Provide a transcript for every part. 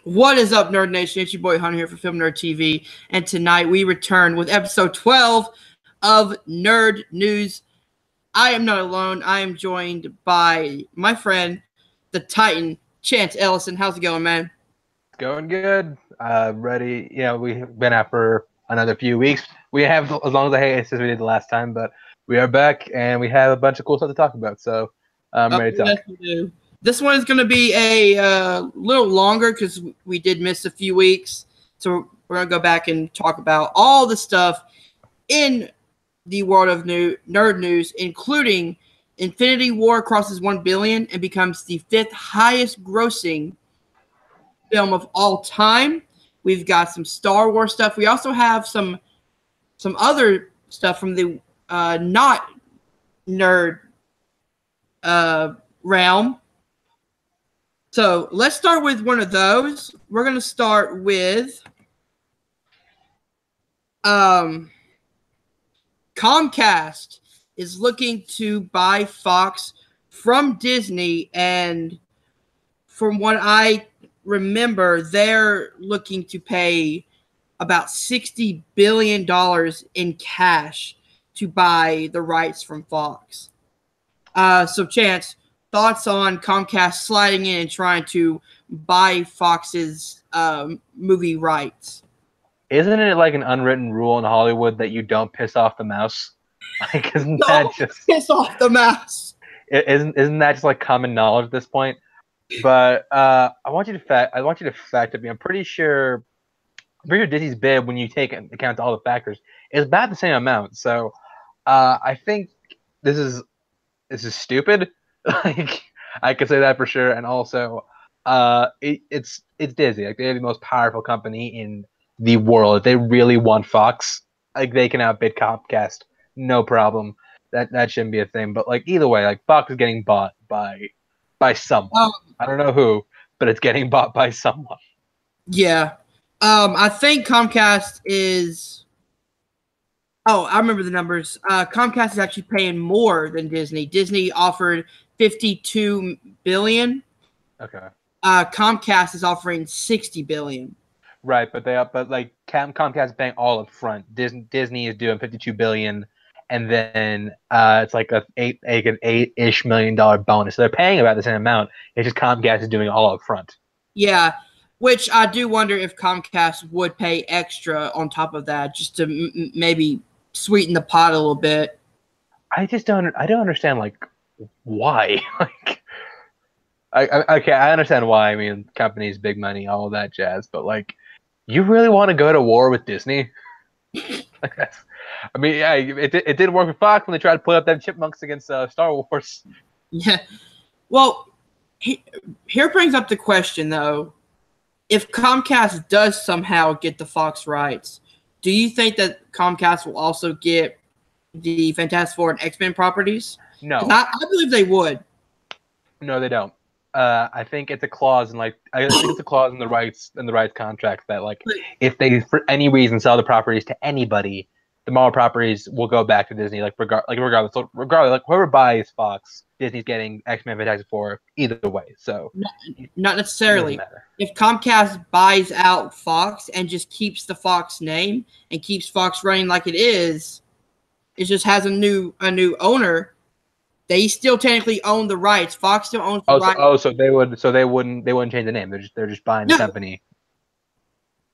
What is up, Nerd Nation? It's your boy Hunter here for Film Nerd TV, and tonight we return with episode 12 of Nerd News. I am not alone. I am joined by my friend, the Titan, Chance Ellison. How's it going, man? Going good. Ready. You know, we've been out for another few weeks. We have as long as I hate since we did the last time, but we are back and we have a bunch of cool stuff to talk about. So I'm ready to talk. Yes, we do. This one is going to be a little longer because we did miss a few weeks. So we're going to go back and talk about all the stuff in the world of nerd news, including Infinity War crosses 1 billion and becomes the 5th highest grossing film of all time. We've got some Star Wars stuff. We also have some other stuff from the not nerd realm. So let's start with one of those. We're going to start with Comcast is looking to buy Fox from Disney, and from what I remember, they're looking to pay about $60 billion in cash to buy the rights from Fox. So, Chance, thoughts on Comcast sliding in and trying to buy Fox's movie rights? Isn't it like an unwritten rule in Hollywood that you don't piss off the mouse? Like, isn't that just piss off the mouse? Isn't that just like common knowledge at this point? But I want you to fact it. I'm pretty sure Disney's bid, when you take into account all the factors, is about the same amount. So I think this is stupid. Like, I could say that for sure. And also, it's Disney. Like, they're the most powerful company in the world. If they really want Fox, like, they can outbid Comcast, no problem. That shouldn't be a thing. But like, either way, like, Fox is getting bought by someone. I don't know who, but it's getting bought by someone. Yeah. I think Comcast is. Oh, I remember the numbers. Comcast is actually paying more than Disney. Disney offered $52 billion. Okay. Comcast is offering $60 billion. Right, but Comcast is paying all up front. Disney is doing $52 billion, and then it's like an $8-ish million bonus. So they're paying about the same amount. It's just Comcast is doing it all up front. Yeah, which I do wonder if Comcast would pay extra on top of that just to maybe sweeten the pot a little bit. I don't understand, like, why. Like, I understand why. I mean, companies, big money, all of that jazz. But like, you really want to go to war with Disney? Like, I mean, yeah, it didn't work with Fox when they tried to put up them chipmunks against Star Wars. Yeah. Well, here brings up the question, though. If Comcast does somehow get the Fox rights, do you think that Comcast will also get the Fantastic Four and X-Men properties? No. I believe they would. No, they don't. I think it's a clause in the rights contract that, like, if they for any reason sell the properties to anybody, the Marvel properties will go back to Disney. Regardless, like, whoever buys Fox, Disney's getting X-Men, Fantastic Four either way. So not necessarily. If Comcast buys out Fox and just keeps the Fox name and keeps Fox running like it is, it just has a new owner. They still technically own the rights. Fox still owns the rights. So they wouldn't change the name. They're just buying the company.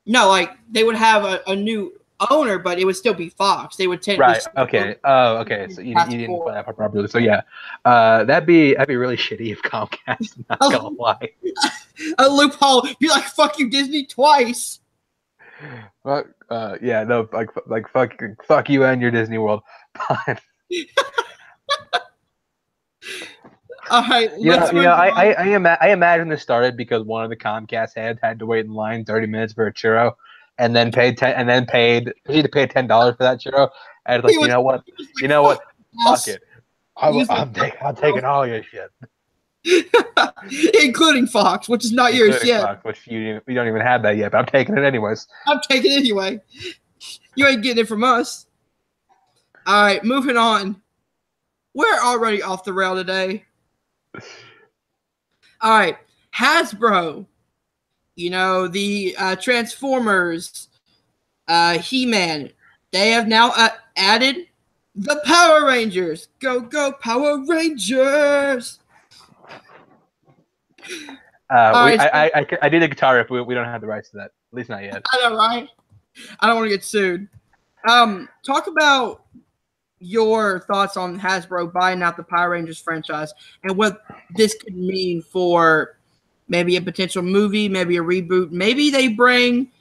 No, like, they would have a new owner, but it would still be Fox. They would technically. Right. Okay. Oh, okay. So you didn't play that part properly. So yeah, that'd be really shitty if Comcast. Not gonna lie. A loophole. Be like, fuck you, Disney, twice. Well, yeah, no, like fuck you and your Disney World. All right. I imagine this started because one of the Comcast heads had to wait in line 30 minutes for a churro, and then paid he had to pay $10 for that churro. And it's like, you know what, fuck it, I'm taking all your shit, including Fox, which is not yours yet. Fox, which you don't even have that yet, but I'm taking it anyways. I'm taking it anyway. You ain't getting it from us. All right, moving on. We're already off the rail today. All right, Hasbro the Transformers, He-Man. They have now added the Power Rangers. Go, go, Power Rangers! I did a guitar riff. We don't have the rights to that. At least not yet. I know, right? I don't want to get sued. Talk about your thoughts on Hasbro buying out the Power Rangers franchise and what this could mean for maybe a potential movie, maybe a reboot. Maybe they bring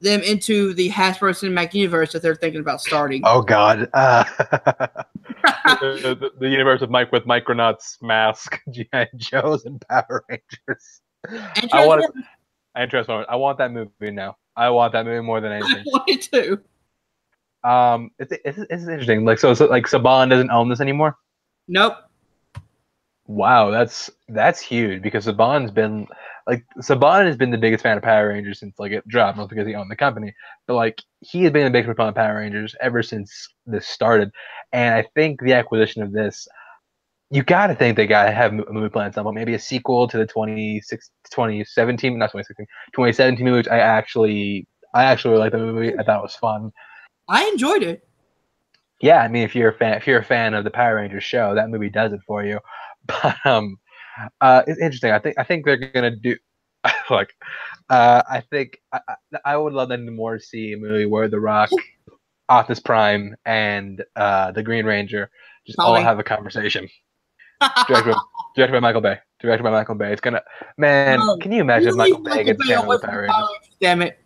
them into the Hasbro Cinematic Universe that they're thinking about starting. Oh, God. The universe with Micronauts, Mask, G.I. Joes, and Power Rangers. And Transformers. I want that movie now. I want that movie more than anything. I want it too. It's interesting. Like Saban doesn't own this anymore. Nope. Wow, that's huge because Saban has been the biggest fan of Power Rangers since like it dropped, not because he owned the company, but like he has been the biggest fan of Power Rangers ever since this started. And I think the acquisition of this, you got to think they got to have a movie plan at some point, maybe a sequel to the 2017 movie, which I actually really liked the movie. I thought it was fun. I enjoyed it. Yeah, I mean, if you're a fan of the Power Rangers show, that movie does it for you. But it's interesting. I think they're gonna do like I think I would love them to more see a movie where The Rock, Optimus Prime, and the Green Ranger just all have a conversation. Directed by Michael Bay. It's gonna can you imagine if Michael Bay gets his hands on the Power Rangers? Damn it.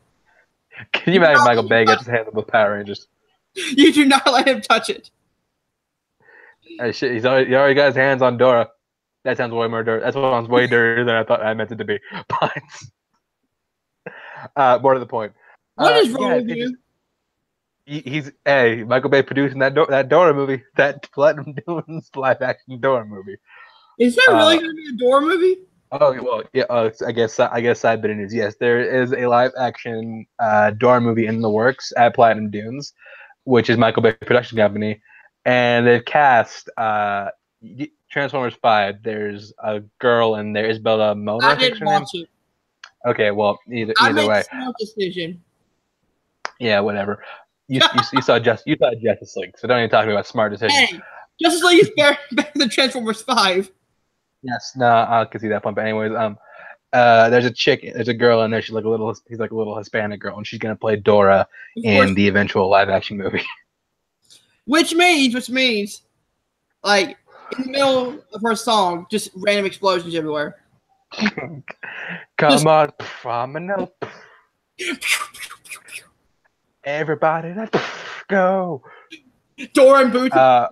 Can you imagine Michael Bay gets his hands on the Power Rangers? You do not let him touch it. Hey, shit, he already got his hands on Dora. That sounds way more dirty. That sounds way dirtier than I thought I meant it to be. But more to the point. What is wrong with you? Michael Bay producing that Dora movie, that Platinum Dunes live action Dora movie. Is there really going to be a Dora movie? Oh well, yeah. I guess side bit of news. Yes, there is a live action Dora movie in the works at Platinum Dunes, which is Michael Bay production company, and they've cast Transformers 5. There's a girl in there, Isabella Moner. I didn't watch it. Okay, well, either way. a smart decision. Yeah, whatever. You saw Justice League, so don't even talk to me about smart decisions. Hey, Justice League is better than Transformers 5. Yes, no, I can see that point. But anyways, there's a girl in there. She's like a little Hispanic girl, and she's gonna play Dora in the eventual live action movie. Which means, like in the middle of her song, just random explosions everywhere. Come on, Promenade. Everybody, let's go. Dora and Boots. Back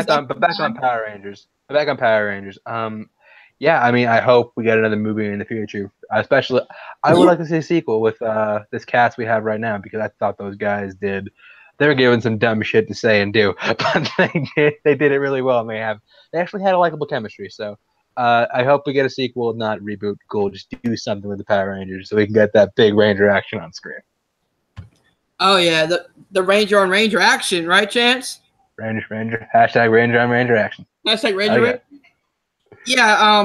on Power Rangers. Yeah, I mean, I hope we get another movie in the future. Especially, I would like to see a sequel with this cast we have right now because I thought those guys did. They were given some dumb shit to say and do, but they did it really well, and they actually had a likable chemistry. So I hope we get a sequel, not reboot. Cool, just do something with the Power Rangers so we can get that big Ranger action on screen. Oh yeah, the Ranger on Ranger action, right, Chance? Ranger. Hashtag Ranger on Ranger action. Hashtag Ranger. Yeah.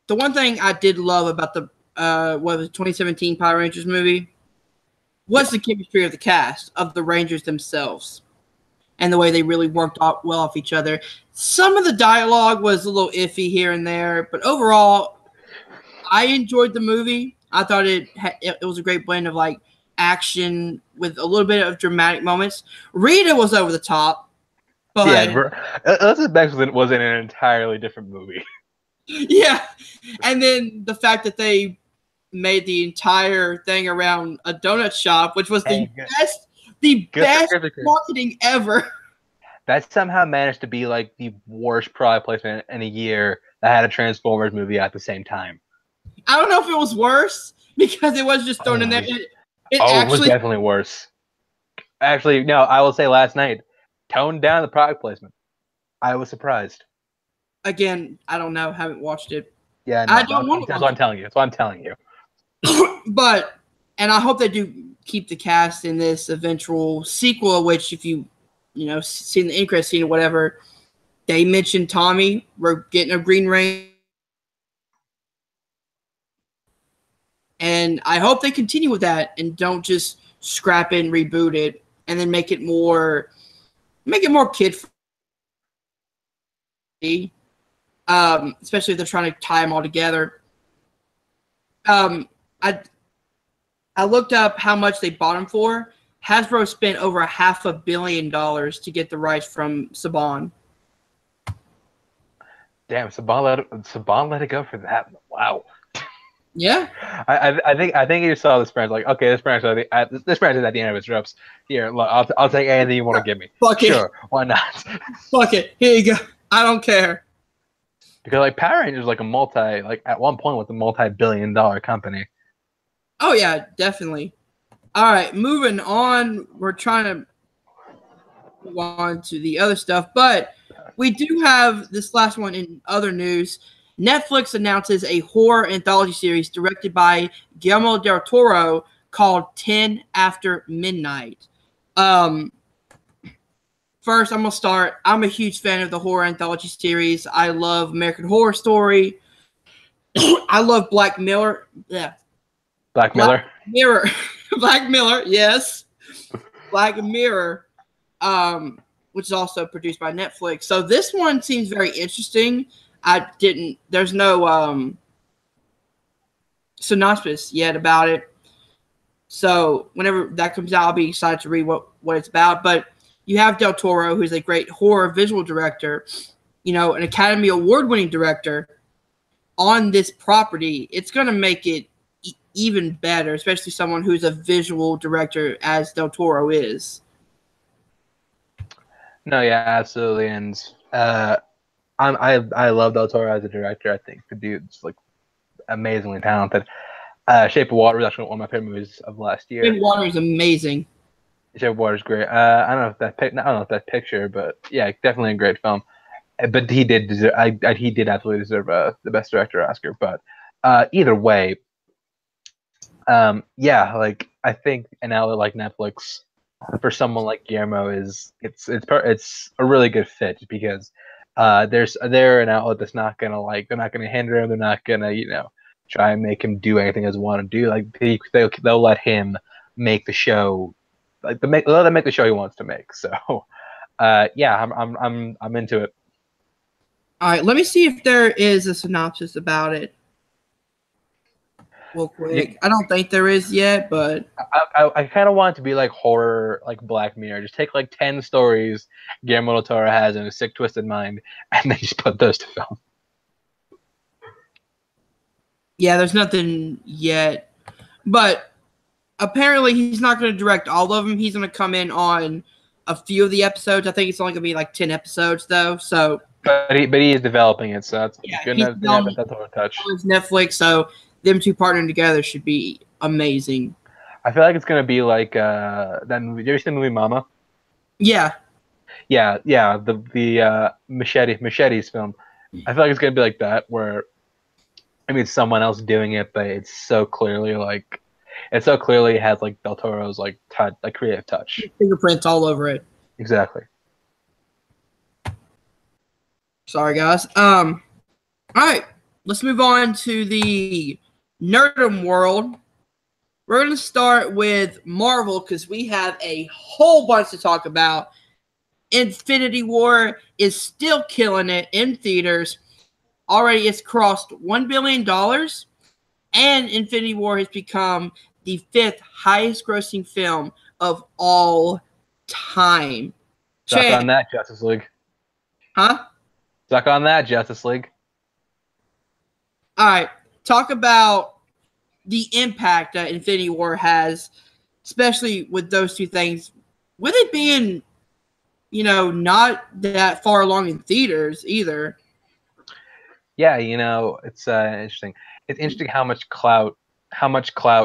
The one thing I did love about the 2017 Power Rangers movie was the chemistry of the cast of the Rangers themselves, and the way they really worked well off each other. Some of the dialogue was a little iffy here and there, but overall, I enjoyed the movie. I thought it was a great blend of like action with a little bit of dramatic moments. Rita was over the top, but Elizabeth Banks was in an entirely different movie. Yeah, and then the fact that they made the entire thing around a donut shop, which was the best marketing ever. That somehow managed to be like the worst product placement in a year that had a Transformers movie at the same time. I don't know if it was worse because it was just thrown in there. It was definitely worse. Actually, no, I will say last night, toned down the product placement. I was surprised. Again, I don't know. Haven't watched it. Yeah, no, that's what I'm telling you. That's what I'm telling you. And I hope they do keep the cast in this eventual sequel, which if you seen the interest scene or whatever, they mentioned Tommy. We're getting a Green Ranger. And I hope they continue with that and don't just scrap it and reboot it and then make it more kid friendly. Especially if they're trying to tie them all together. I looked up how much they bought them for. Hasbro spent over $500 million to get the rights from Saban. Damn, Saban let it go for that. Wow. Yeah. I think you saw this franchise like, okay, this franchise is at the end of its ropes. Here, look, I'll take anything you want to give me. Fuck sure, it. Why not? Fuck it. Here you go. I don't care. Because like Power Rangers at one point was a multi-billion-dollar company. Oh yeah, definitely. All right, moving on. We're trying to move on to the other stuff, but we do have this last one in other news. Netflix announces a horror anthology series directed by Guillermo Del Toro called 10 After Midnight. First, I'm going to start. I'm a huge fan of the horror anthology series. I love American Horror Story. I love Black Mirror. Yeah. Black Mirror. Black Mirror, yes. Black Mirror, which is also produced by Netflix. So this one seems very interesting. There's no synopsis yet about it. So whenever that comes out, I'll be excited to read what it's about. But you have Del Toro, who's a great horror visual director, an Academy Award-winning director on this property. It's going to make it even better, especially someone who's a visual director as Del Toro is. No, yeah, absolutely, and I love Del Toro as a director. I think the dude's like amazingly talented. Shape of Water is actually one of my favorite movies of last year. Shape of Water is amazing. Shape of Water is great. I don't know if that picture, but yeah, definitely a great film. But he did absolutely deserve the Best Director Oscar. But either way. Yeah, like I think an outlet like Netflix for someone like Guillermo it's a really good fit because they're an outlet that's not gonna they're not gonna hinder him, they're not gonna try and make him do anything he doesn't want to do. Like they'll let him make the show, let him make the show he wants to make. So yeah, I'm into it. All right, let me see if there is a synopsis about it. Real quick. I don't think there is yet, but I kind of want it to be like horror, like Black Mirror. Just take like 10 stories Guillermo Del Toro has in a sick, twisted mind, and then just put those to film. Yeah, there's nothing yet. But apparently he's not going to direct all of them. He's going to come in on a few of the episodes. I think it's only going to be like 10 episodes, though. So, but he is developing it, so that's good enough. That's a touch. It's Netflix, so them two partnering together should be amazing. I feel like it's gonna be like that movie. Did you ever see the movie Mama? Yeah. The Machete's film. I feel like it's gonna be like that, where it's someone else doing it, but it so clearly has like Del Toro's like creative touch, fingerprints all over it. Exactly. Sorry, guys. All right, let's move on to the Nerdum world. We're going to start with Marvel because we have a whole bunch to talk about. Infinity War is still killing it in theaters. Already it's crossed $1 billion, and Infinity War has become the 5th highest grossing film of all time. Suck on that, Justice League. Huh? Suck on that, Justice League. All right. Talk about the impact that Infinity War has, especially with those two things. With it being, not that far along in theaters either. Yeah, it's interesting. It's interesting how much clout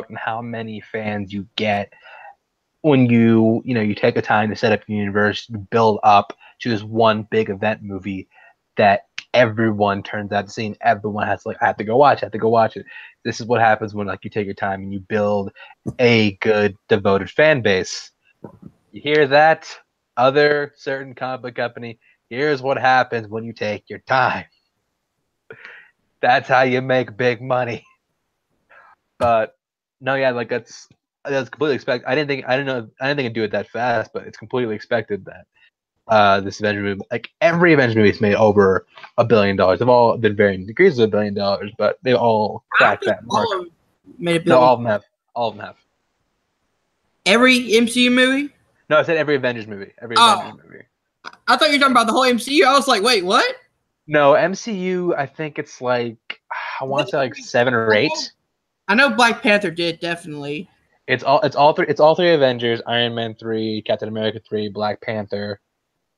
and how many fans you get when you take the time to set up a universe, build up to this one big event movie that everyone turns out to see, and everyone has I have to go watch it. This is what happens when you take your time and you build a good devoted fan base. You hear that? Other certain comic book company, here's what happens when you take your time. That's how you make big money. But No, yeah, like that's completely expected. I didn't think it'd do it that fast, but it's completely expected that this Avengers movie, like every Avengers movie, has made over $1 billion. They've all been varying degrees of $1 billion, but they all I don't cracked think that mark. all of them made a No, billion. all of them have. All of them have. Every MCU movie? No, I said every Avengers movie. Every Oh, Avengers movie. I thought you were talking about the whole MCU. I was like, wait, what? No, MCU. I think it's like I want to say like 7 or 8. I know Black Panther did definitely. It's all three Avengers: Iron Man 3, Captain America 3, Black Panther.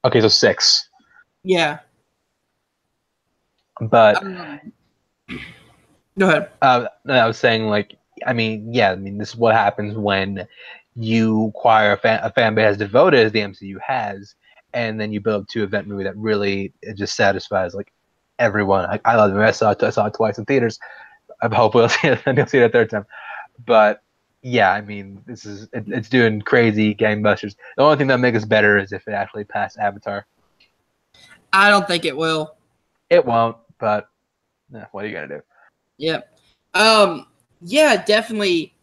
Okay, so 6. Yeah. But Go ahead. I was saying, like, I mean, this is what happens when you acquire a fan base as devoted as the MCU has, and then you build up to an event movie that really it just satisfies like everyone. I love it. I saw it twice in theaters. I hope we'll see it. You'll see it a third time. But yeah, I mean, it's doing crazy gangbusters. The only thing that makes it better is if it actually passed Avatar. I don't think it will. It won't, but what are you gonna do? Yeah. Yeah, definitely.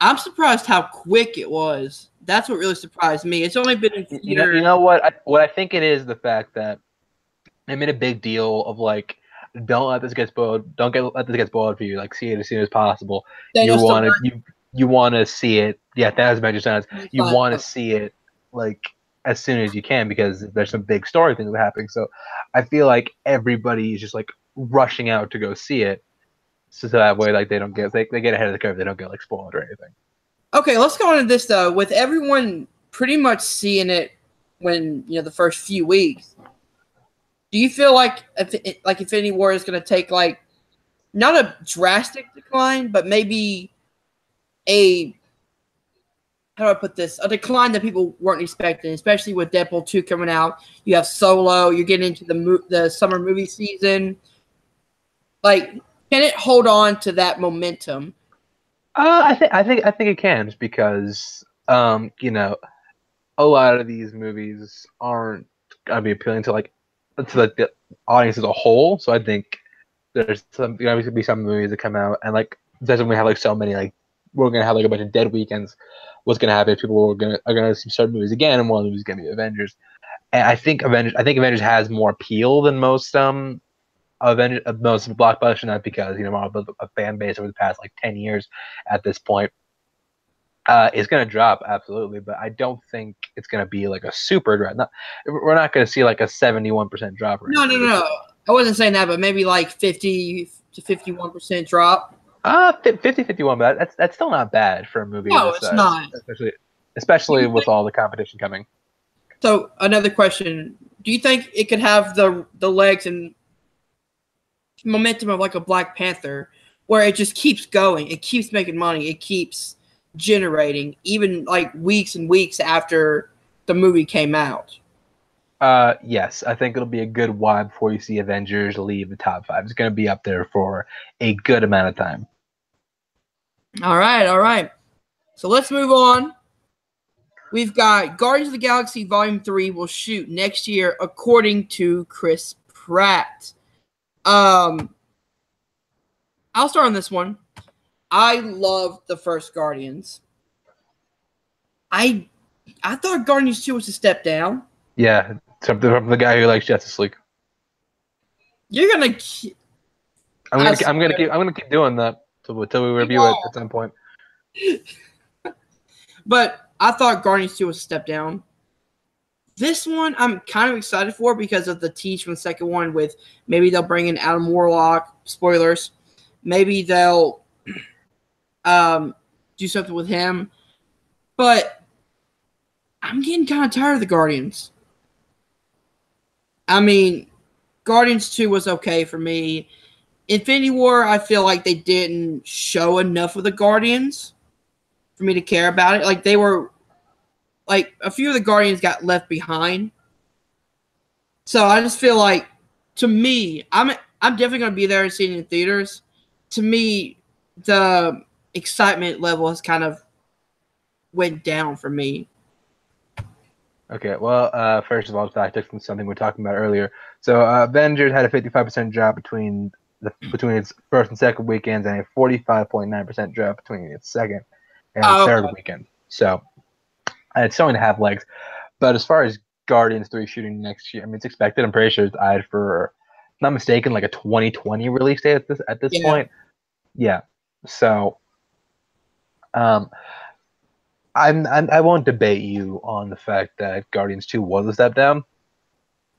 I'm surprised how quick it was. That's what really surprised me. It's only been in theater. You know what? What I think it is the fact that they made a big deal of like, don't let this get spoiled. Let this get spoiled for you. Like, see it as soon as possible. You want to see it. Yeah, that's Avengers Sons. You want to see it like as soon as you can because there's some big story things happening. So I feel like everybody is just like rushing out to go see it, so that way like they get ahead of the curve. They don't get like spoiled or anything. Okay, let's go into this though. With everyone pretty much seeing it when the first few weeks, do you feel like Infinity War is going to take like not a drastic decline, but maybe a how do I put this? A decline that people weren't expecting, especially with Deadpool 2 coming out. You have Solo. You're getting into the summer movie season. Like, can it hold on to that momentum? I think it can, just because a lot of these movies aren't gonna be appealing to the audience as a whole. So I think there's gonna be some movies that come out, and like especially when we have like so many, like we're gonna have like a bunch of dead weekends. What's gonna happen? People are gonna start movies again, and one of them is gonna be Avengers. And I think Avengers has more appeal than most most blockbuster, not because Marvel built a fan base over the past like 10 years at this point. It's going to drop, absolutely, but I don't think it's going to be like a super drop. We're not going to see like a 71% drop. No. I wasn't saying that, but maybe like 50 to 51% drop. 50-51, but that's still not bad for a movie. No, it's not. Especially with all the competition coming. So another question: do you think it could have the legs and momentum of like a Black Panther, where it just keeps going, it keeps making money, it keeps generating, even like weeks and weeks after the movie came out? Yes, I think it'll be a good while before you see Avengers leave the top 5. It's going to be up there for a good amount of time. All right. So let's move on. We've got Guardians of the Galaxy Volume 3 will shoot next year, according to Chris Pratt. I'll start on this one. I love the first Guardians. I thought Guardians 2 was a step down. Yeah, something from the guy who likes Justice League. You're gonna. I'm gonna keep doing that till we review it at some point. But I thought Guardians 2 was a step down. This one I'm kind of excited for because of the tease from the second one. With maybe they'll bring in Adam Warlock. Spoilers. Maybe they'll do something with him. But I'm getting kind of tired of the Guardians. I mean, Guardians 2 was okay for me. Infinity War, I feel like they didn't show enough of the Guardians for me to care about it. Like, they were, like, a few of the Guardians got left behind. So I just feel like, to me, I'm definitely going to be there and see it in theaters. To me, the excitement level has kind of went down for me. Okay, well, first of all, fact check from something we were talking about earlier. So Avengers had a 55% drop between between its first and second weekends, and a 45.9% drop between its second and Oh, third weekend. So it's starting to have legs. But as far as Guardians 3 shooting next year, I mean, it's expected. I'm pretty sure it's eyed for, if I'm not mistaken, like a 2020 release date at this point. Yeah. So, I won't debate you on the fact that Guardians 2 was a step down.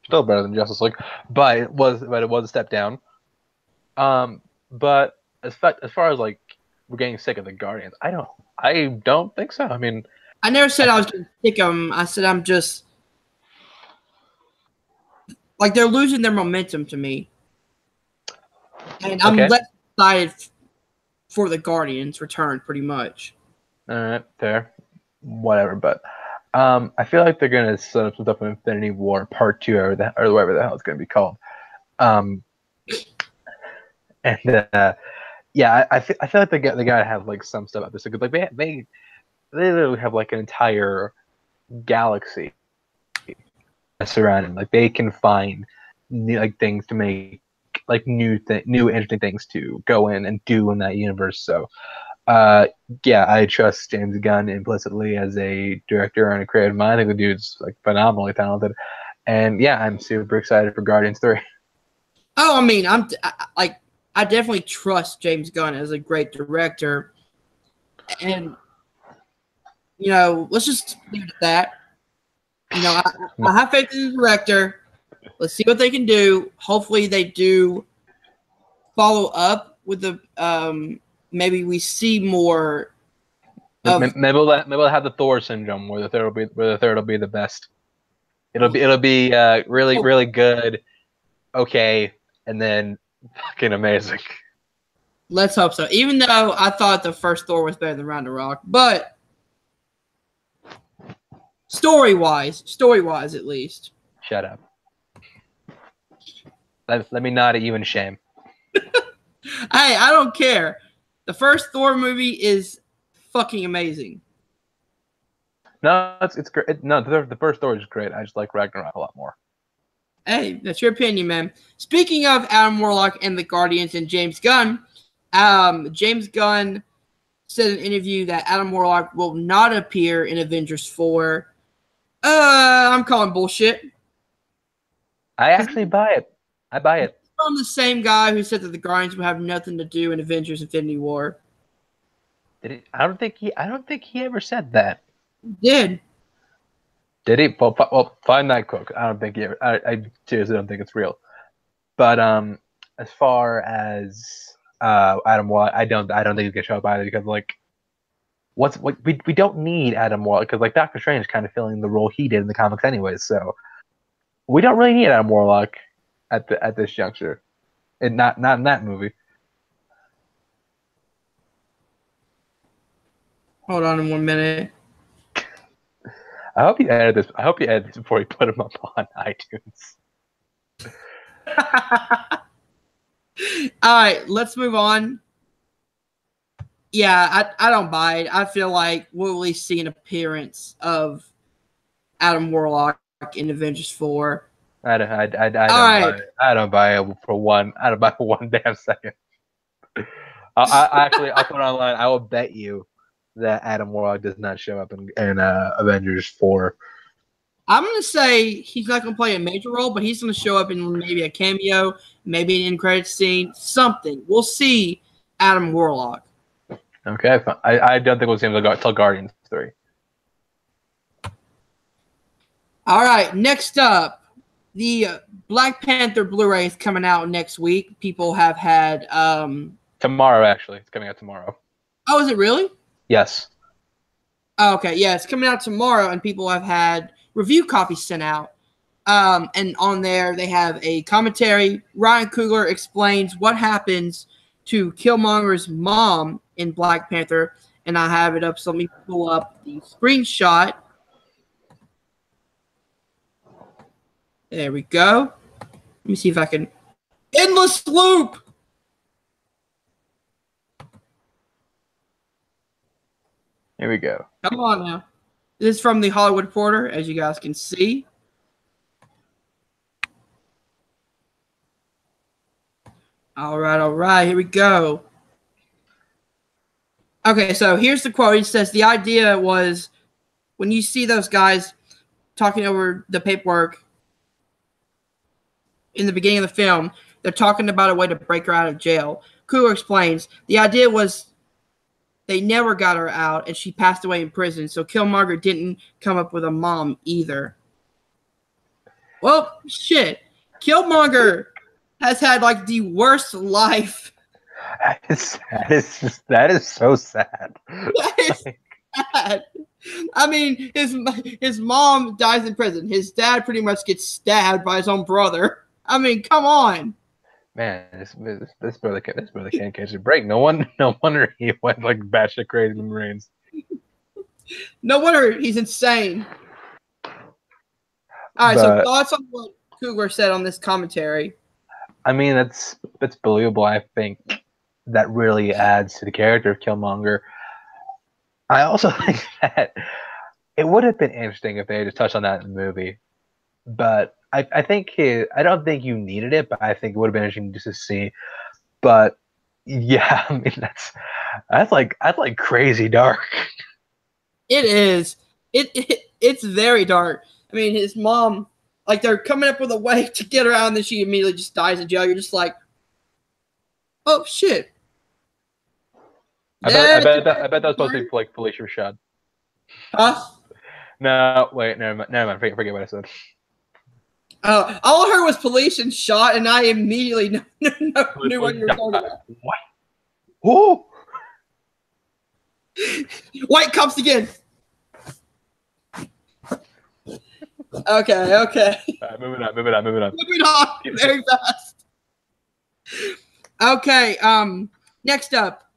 Still better than Justice League, but it was a step down. But as far as like we're getting sick of the Guardians, I don't think so. I mean, I never said I was going to pick them. I said I'm just like they're losing their momentum to me, and I'm less excited for the Guardians' return, pretty much. All right, fair, whatever. But I feel like they're gonna set up some stuff in Infinity War Part 2 or whatever the hell it's gonna be called. And yeah, I feel like they gotta have like some stuff up this because like they literally have like an entire galaxy surrounding. Like they can find like things to make like new interesting things to go in and do in that universe. So yeah, I trust James Gunn implicitly as a director and a creative mind. I think the dude's like phenomenally talented, and yeah, I'm super excited for Guardians 3. Oh, I mean, I definitely trust James Gunn as a great director, and let's just leave it at that. I have faith in the director. Let's see what they can do. Hopefully, they do follow up with the. Maybe we see more. Maybe we'll have the Thor syndrome where the third will be the best. It'll be really good, okay, and then fucking amazing. Let's hope so. Even though I thought the first Thor was better than Ragnarok, but story-wise at least. Shut up. Let me nod at you in shame. Hey, I don't care. The first Thor movie is fucking amazing. No, it's great. No, the first Thor is great. I just like Ragnarok a lot more. Hey, that's your opinion, man. Speaking of Adam Warlock and the Guardians and James Gunn, James Gunn said in an interview that Adam Warlock will not appear in Avengers 4. I'm calling bullshit. I actually buy it. I buy it. From the same guy who said that the Guardians would have nothing to do in Avengers Infinity War. I don't think he ever said that. He did. Did he? Well, find that quote. I don't think he ever. I seriously don't think it's real. But as far as Adam Warlock, I don't think he's gonna show up either because like, we don't need Adam Warlock because like Doctor Strange is kind of filling the role he did in the comics anyways. So we don't really need Adam Warlock at this juncture, and not in that movie. Hold on 1 minute. I hope you edit this before you put him up on iTunes. All right, let's move on. Yeah, I don't buy it. I feel like we'll at least see an appearance of Adam Warlock in Avengers 4. I don't buy it for one. I don't buy it for one damn second. I'll put it online. I will bet you that Adam Warlock does not show up in Avengers 4. I'm going to say he's not going to play a major role, but he's going to show up in maybe a cameo, maybe an end-credits scene, something. We'll see Adam Warlock. Okay, fine. I don't think we'll see him until Guardians 3. All right, next up, the Black Panther Blu-ray is coming out next week. People have had... tomorrow, actually. It's coming out tomorrow. Oh, is it really? Yes. Oh, okay, yeah, it's coming out tomorrow, and people have had review copies sent out. And on there, they have a commentary. Ryan Coogler explains what happens to Killmonger's mom in Black Panther, and I have it up, so let me pull up the screenshot. There we go. Let me see if I can... Endless loop! Here we go. Come on now. This is from the Hollywood Reporter, as you guys can see. All right. Here we go. Okay, so here's the quote. He says, the idea was when you see those guys talking over the paperwork in the beginning of the film, they're talking about a way to break her out of jail. Coogler explains, the idea was they never got her out, and she passed away in prison, so Killmonger didn't come up with a mom either. Well, shit. Killmonger has had, like, the worst life. That is so sad. That is sad. I mean, his mom dies in prison. His dad pretty much gets stabbed by his own brother. I mean, come on. Man, this brother can't catch a break. No wonder he went like batshit crazy in the Marines. No wonder he's insane. All right, so thoughts on what Coogler said on this commentary? I mean, that's believable. I think that really adds to the character of Killmonger. I also think that it would have been interesting if they had just touched on that in the movie, but I don't think you needed it, but I think it would have been interesting just to see. But yeah, I mean that's like crazy dark. It is. It's very dark. I mean, his mom, like, they're coming up with a way to get her out, and then she immediately just dies in jail. You're just like, oh shit. I bet that was supposed to be like Felicia Rashad. Huh? No, wait, never mind. Forget what I said. All I heard was police and shot, and I immediately knew what you were talking about. What? Who? White cops again. Okay. Right, moving on. Moving on very fast. Okay, next up.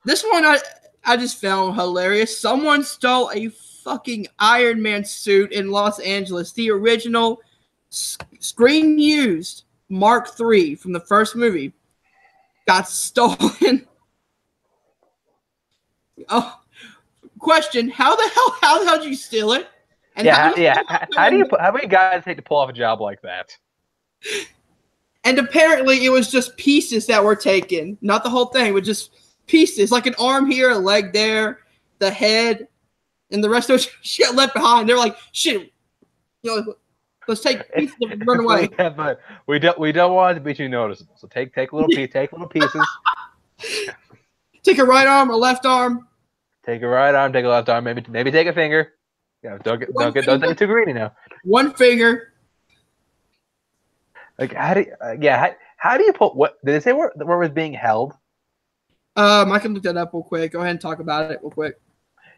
This one I just found hilarious. Someone stole a fucking Iron Man suit in Los Angeles. The original screen used Mark III from the first movie got stolen. Oh, question: How the hell did you steal it? And how many guys take to pull off a job like that? And apparently, it was just pieces that were taken, not the whole thing, but just pieces, like an arm here, a leg there, the head, and the rest of it she got left behind. They're like, shit, let's take pieces and run away. Yeah, but we don't want it to be too noticeable. So take little pieces. Take a right arm, a left arm. Take a right arm, take a left arm, maybe take a finger. Yeah, don't take it too greedy now. One finger. Like how do you put what did they say where it was being held? I can look that up real quick. Go ahead and talk about it real quick.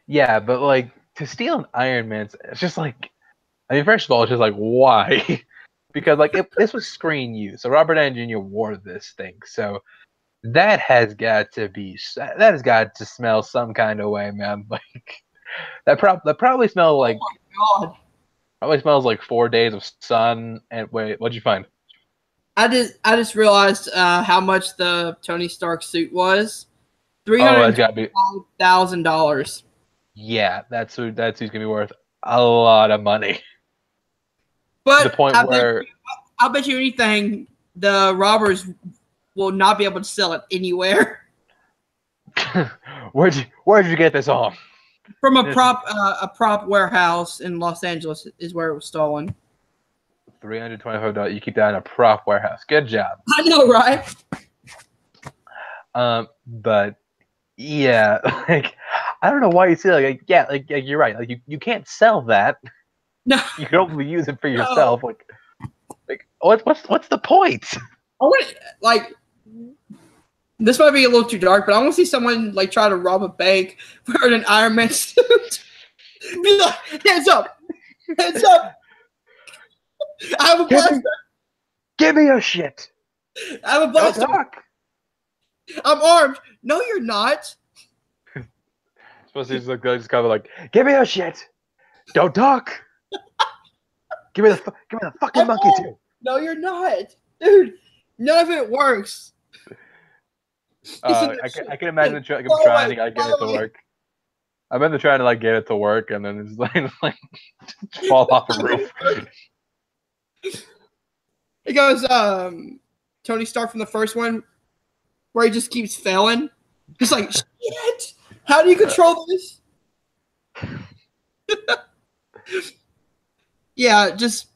Yeah, but like to steal an Iron Man, it's just like, I mean, first of all, it's just like why? Because like this was screen use, so Robert Downey Jr. wore this thing, so that has got to smell some kind of way, man. Like that probably smells like. Oh my God. Probably smells like 4 days of sun. And wait, what'd you find? I just realized how much the Tony Stark suit was. $305,000. Yeah, that suit's gonna be worth a lot of money. But to the point I'll bet you anything the robbers will not be able to sell it anywhere. Where'd you get this on? From a prop warehouse in Los Angeles is where it was stolen. $325. You keep that in a prop warehouse. Good job. I know, right? But yeah, like I don't know why you say like you're right. Like you can't sell that. No, you can only use it for yourself. No. Like what's the point? I want like. This might be a little too dark, but I want to see someone like try to rob a bank wearing an Iron Man suit. Be like, hands up! Hands up! I have a blaster. Give me your shit. I have a blaster. I'm armed. No, you're not. Supposed to just kind of like, give me your shit. Don't talk. give me the fucking monkey too. No, you're not, dude. None of it works. I can imagine trying to like, get it to work. I bet they're trying to like get it to work, and then it's like fall off the roof. It goes, Tony Stark from the first one, where he just keeps failing. Just like, shit! How do you control this? Yeah, just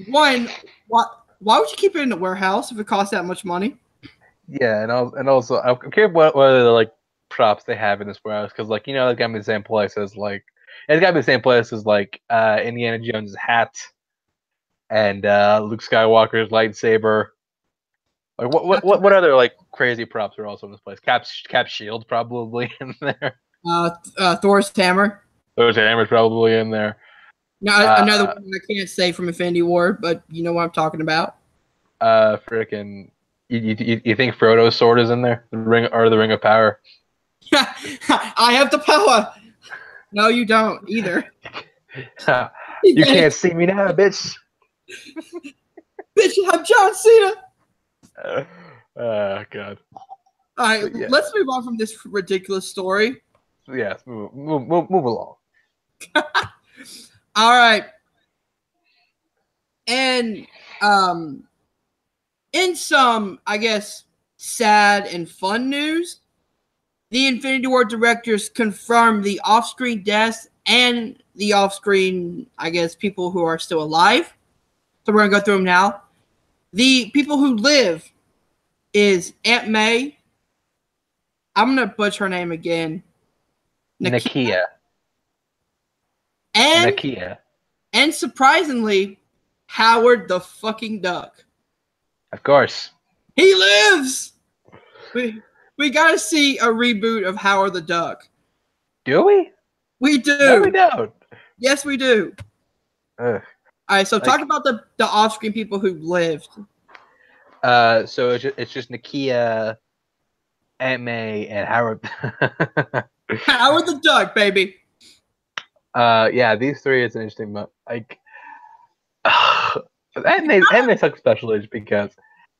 one. Why would you keep it in the warehouse if it costs that much money? Yeah, and also I'm curious what other like props they have in this warehouse, because like it's gotta be the same place as like Indiana Jones' hat and Luke Skywalker's lightsaber. Like what other like crazy props are also in this place? Cap's shield probably in there. Thor's hammer. Thor's hammer's probably in there. No, another one I can't say from Infinity War, but you know what I'm talking about. Freaking. You think Frodo's sword is in there? The ring of power. I have the power. No, you don't either. You can't see me now, bitch. Bitch, I'm John Cena. Oh God. All right, let's move on from this ridiculous story. Yes, move along. All right, and in some, I guess, sad and fun news, the Infinity War directors confirmed the off-screen deaths and the off-screen, I guess, people who are still alive. So we're going to go through them now. The people who live is Aunt May. I'm going to butcher her name again. Nakia. And Nakia. And surprisingly, Howard the fucking Duck. Of course. He lives! We got to see a reboot of Howard the Duck. Do we? We do. No, we don't. Yes, we do. Ugh. All right, so talk about the off-screen people who lived. So it's just Nakia, Aunt May, and Howard. Howard the Duck, baby. Yeah, these three is an interesting. Like, Aunt May sucks special age because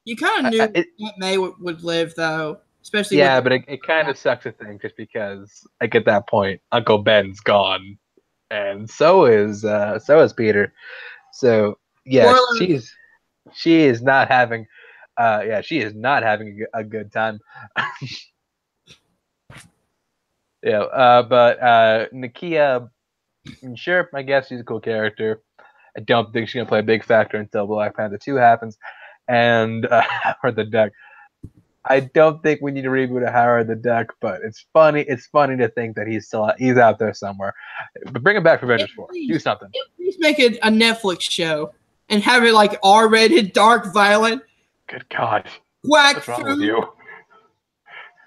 you kind of knew Aunt May would live, though, especially. Yeah, but it kind of sucks to think just because like at that point Uncle Ben's gone, and so is Peter. So yeah, she is not having a good time. Yeah, but Nakia, sure, I guess she's a cool character. I don't think she's gonna play a big factor until Black Panther 2 happens, and or the Duck. I don't think we need to reboot a Howard the Duck, but it's funny. It's funny to think that he's out there somewhere. But bring him back for Avengers 4. Do something. Please make it a Netflix show and have it like R-rated, dark, violent. Good God. What's wrong with you?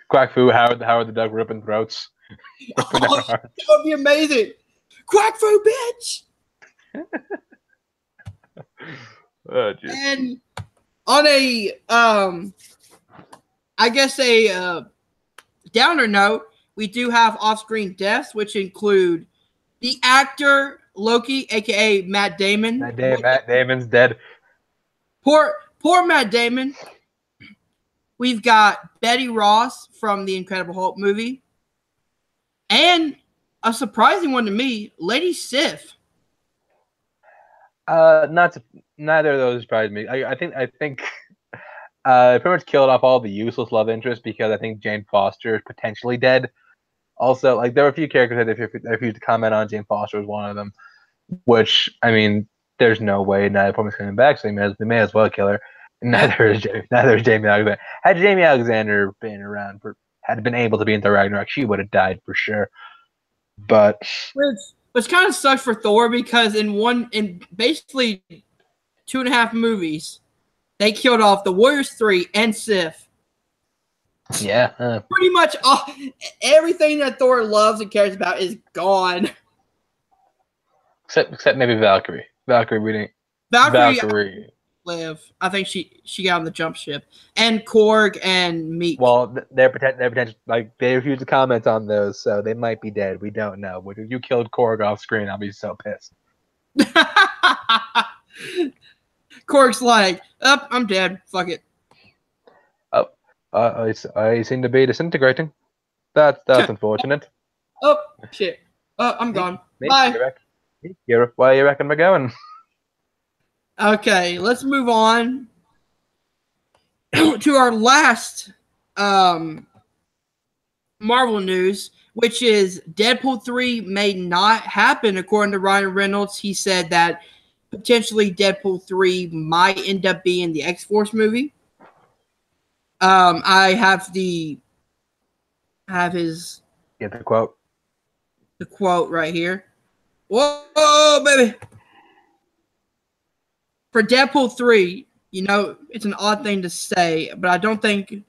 Quack Fu, Howard the Duck ripping throats. That would be amazing. Quack Fu, bitch. Oh, and on a I guess a downer note, we do have off-screen deaths, which include the actor Loki, aka Matt Damon. Matt Damon's dead. Poor Matt Damon. We've got Betty Ross from the Incredible Hulk movie, and a surprising one to me, Lady Sif. Neither of those surprised me. I think pretty much killed off all the useless love interests because I think Jane Foster is potentially dead. Also, like there were a few characters that I refused to comment on. Jane Foster was one of them. Which I mean, there's no way Natalie Portman's coming back, so they may as well kill her. Neither is Jamie Alexander. Had Jamie Alexander been around had been able to be in Thor Ragnarok, she would have died for sure. But which kind of sucks for Thor because in basically 2.5 movies, they killed off the Warriors 3 and Sif. Yeah. Pretty much everything that Thor loves and cares about is gone. Except maybe Valkyrie. Valkyrie live. I think she got on the jump ship. And Korg and Meek. Well, they're potential like they refuse to comment on those, so they might be dead. We don't know. But if you killed Korg off screen, I'll be so pissed. Korg's like, I'm dead. Fuck it. I seem to be disintegrating. That's unfortunate. Oh shit. I'm gone. Bye. Where you reckon we're going? Okay, let's move on. to our last Marvel news, which is Deadpool 3 may not happen, according to Ryan Reynolds. He said that potentially Deadpool 3 might end up being the X-Force movie. I have his Get the quote. The quote right here. Whoa, baby. For Deadpool 3, you know, it's an odd thing to say, but I don't think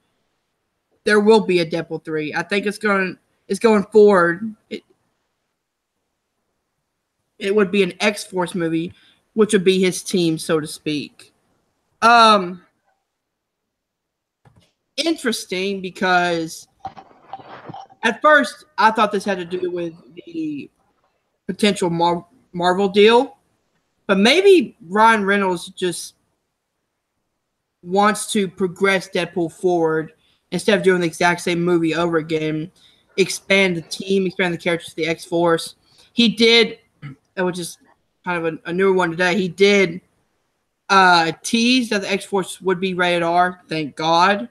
there will be a Deadpool 3. I think it's going forward. It would be an X-Force movie, which would be his team, so to speak. Interesting, because at first I thought this had to do with the potential Marvel deal, but maybe Ryan Reynolds just wants to progress Deadpool forward instead of doing the exact same movie over again, expand the team, expand the characters to the X-Force. He did, which is kind of a newer one today, he did tease that the X-Force would be rated R, thank God.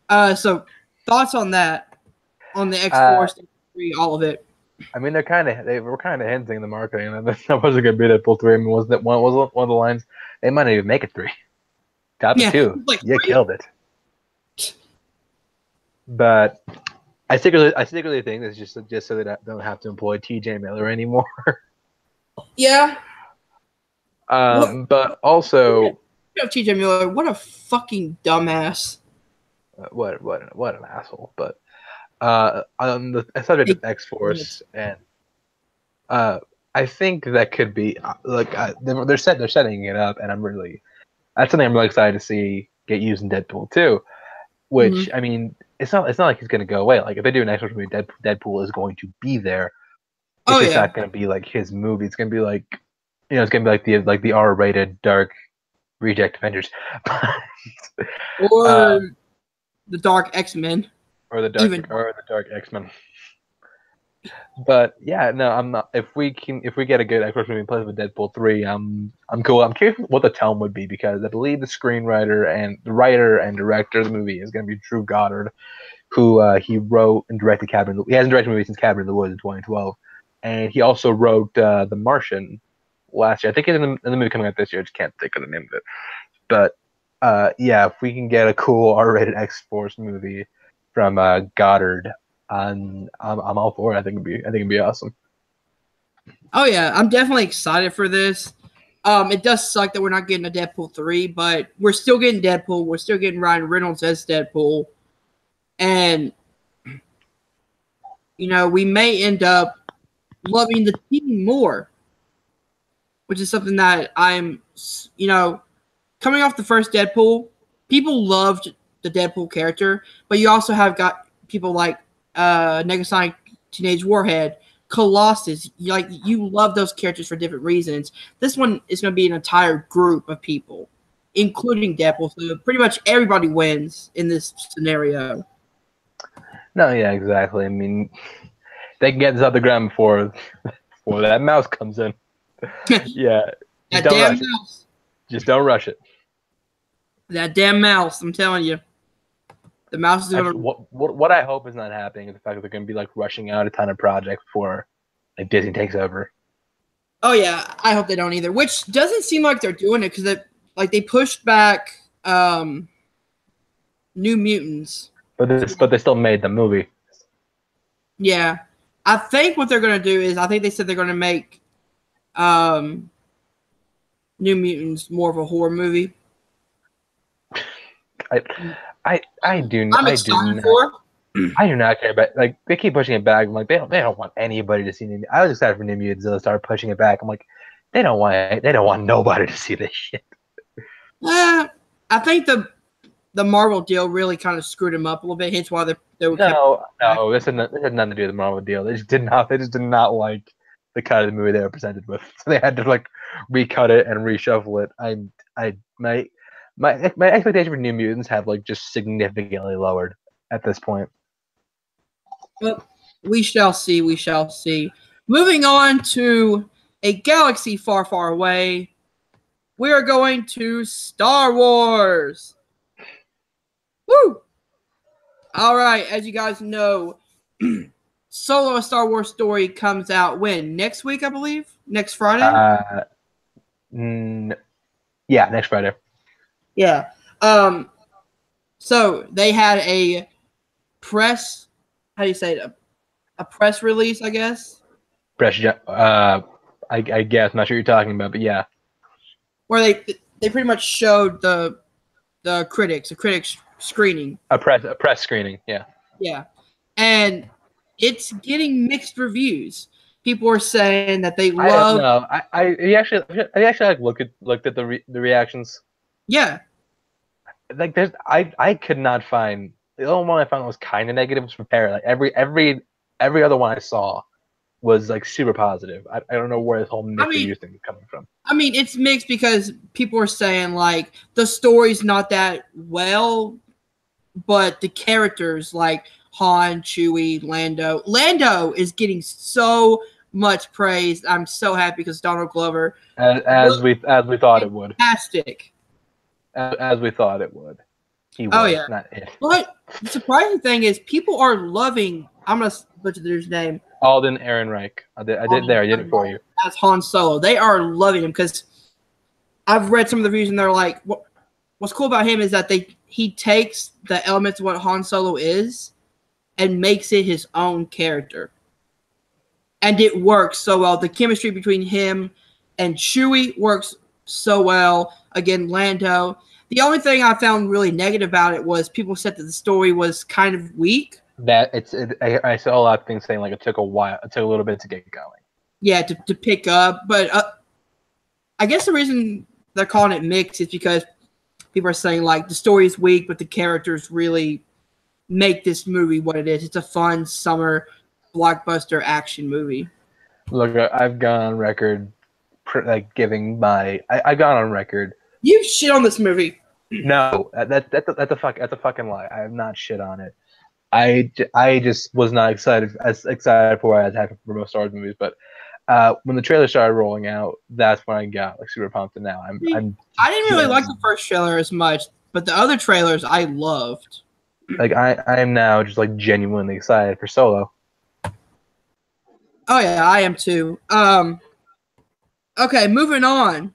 So thoughts on that, on the X-Force, all of it? I mean, they were kind of hinting in the marketing that that wasn't going to be Deadpool 3. I mean, was one of the lines? They might not even make it 3. Got the 2. Like you killed it. But I secretly think it's just so they don't have to employ T.J. Miller anymore. Yeah. But also, T.J. Miller, what a fucking dumbass. What an asshole. But on the subject of X-Force, and I think that could be they're setting it up, and that's something I'm really excited to see get used in Deadpool 2. Which I mean, it's not like he's gonna go away. Like if they do an X-Force movie, Deadpool is going to be there. It's just not gonna be like his movie. It's gonna be like, it's gonna be like the R-rated dark reject Avengers, or the Dark X-Men, or the dark X-Men. But yeah, no, I'm not. If we get a good X-Force movie plays with Deadpool 3, I'm cool. I'm curious what the tone would be, because I believe the writer and director of the movie is going to be Drew Goddard, who he wrote and directed Cabin. He hasn't directed a movie since Cabin in the Woods in 2012, and he also wrote The Martian last year. I think it's in the movie coming out this year. I just can't think of the name of it. But yeah, if we can get a cool R-rated X-Force movie from Goddard, I'm all for it. I think it'd be awesome. Oh yeah, I'm definitely excited for this. It does suck that we're not getting a Deadpool 3, but we're still getting Deadpool. We're still getting Ryan Reynolds as Deadpool, and we may end up loving the team more, which is something that I'm, coming off the first Deadpool, people loved the Deadpool character, but you also have got people like Negasonic Teenage Warhead, Colossus. You love those characters for different reasons. This one is going to be an entire group of people, including Deadpool. So pretty much everybody wins in this scenario. No, yeah, exactly. I mean, they can get this off the ground before that mouse comes in. Yeah, that damn mouse. Just don't rush it. That damn mouse, I'm telling you. The mouse is gonna. What I hope is not happening is the fact that they're gonna be rushing out a ton of projects before Disney takes over. Oh yeah, I hope they don't either. Which doesn't seem like they're doing it, because they pushed back New Mutants. But they still made the movie. Yeah, I think what they're gonna do is they said they're gonna make New Mutants more of a horror movie. I do not care about, they keep pushing it back. I'm like, they don't want anybody to see New Mutants. I was excited for New Mutants, so they started pushing it back. I'm like, they don't want nobody to see this shit. I think the Marvel deal really kind of screwed them up a little bit. Hence why they were no. This had nothing to do with the Marvel deal. They just did not like the cut of the movie they were presented with, so they had to recut it and reshuffle it. My expectation for New Mutants have just significantly lowered at this point. Well, we shall see. We shall see. Moving on to a galaxy far, far away, we are going to Star Wars. All right, as you guys know, Solo: A Star Wars Story comes out when? Next week, I believe. Next Friday. Yeah, next Friday. Yeah. So they had a press. How do you say it? A press release, I guess. I guess. I'm not sure what you're talking about, but yeah. Where they pretty much showed the critics screening. A press screening, yeah. Yeah, and it's getting mixed reviews. People are saying that they love. I don't know. I actually like looked at the reactions. Yeah. Like I could not find the only one I found that was kind of negative was from Parrot. Like every other one I saw was like super positive. I don't know where this whole mixed reviews thing is coming from. I mean, it's mixed because people are saying like the story's not that well, but the characters like Han, Chewie, Lando is getting so much praise. I'm so happy because Donald Glover, as we thought it would. Fantastic. As we thought it would. He was, oh yeah, not it. But the surprising thing is people are loving. I'm gonna butcher his name. Alden Ehrenreich. I did it for you. As Han Solo, they are loving him because I've read some of the reviews and they're like, what's cool about him is that he takes the elements of what Han Solo is and makes it his own character. And it works so well. The chemistry between him and Chewie works so well. Again, Lando. The only thing I found really negative about it was people said that the story was kind of weak. I saw a lot of things saying like it took a while. It took a little bit to get going. Yeah, to pick up. But I guess the reason they're calling it mixed is because people are saying like the story is weak, but the characters really make this movie what it is. It's a fun summer blockbuster action movie. Look, I've gone on record, like giving my. I've gone on record. You shit on this movie. No, that's a fucking lie. I have not shit on it. I just was not as excited for it as for most Star Wars movies. But when the trailer started rolling out, that's when I got like super pumped. And now I didn't really like the first trailer as much, but the other trailers I loved. Like I am now just like genuinely excited for Solo. Oh yeah, I am too. Okay, moving on.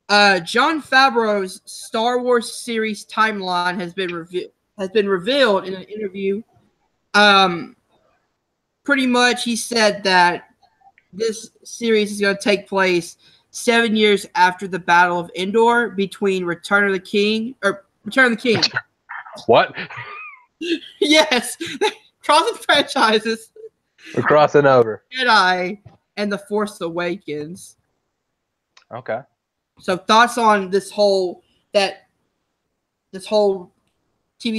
Jon Favreau's Star Wars series timeline has been revealed in an interview. Pretty much, he said that this series is going to take place 7 years after the Battle of Endor between Return of the King. What? Yes, crossing franchises. We're crossing over. Jedi and The Force Awakens. Okay. So thoughts on this whole TV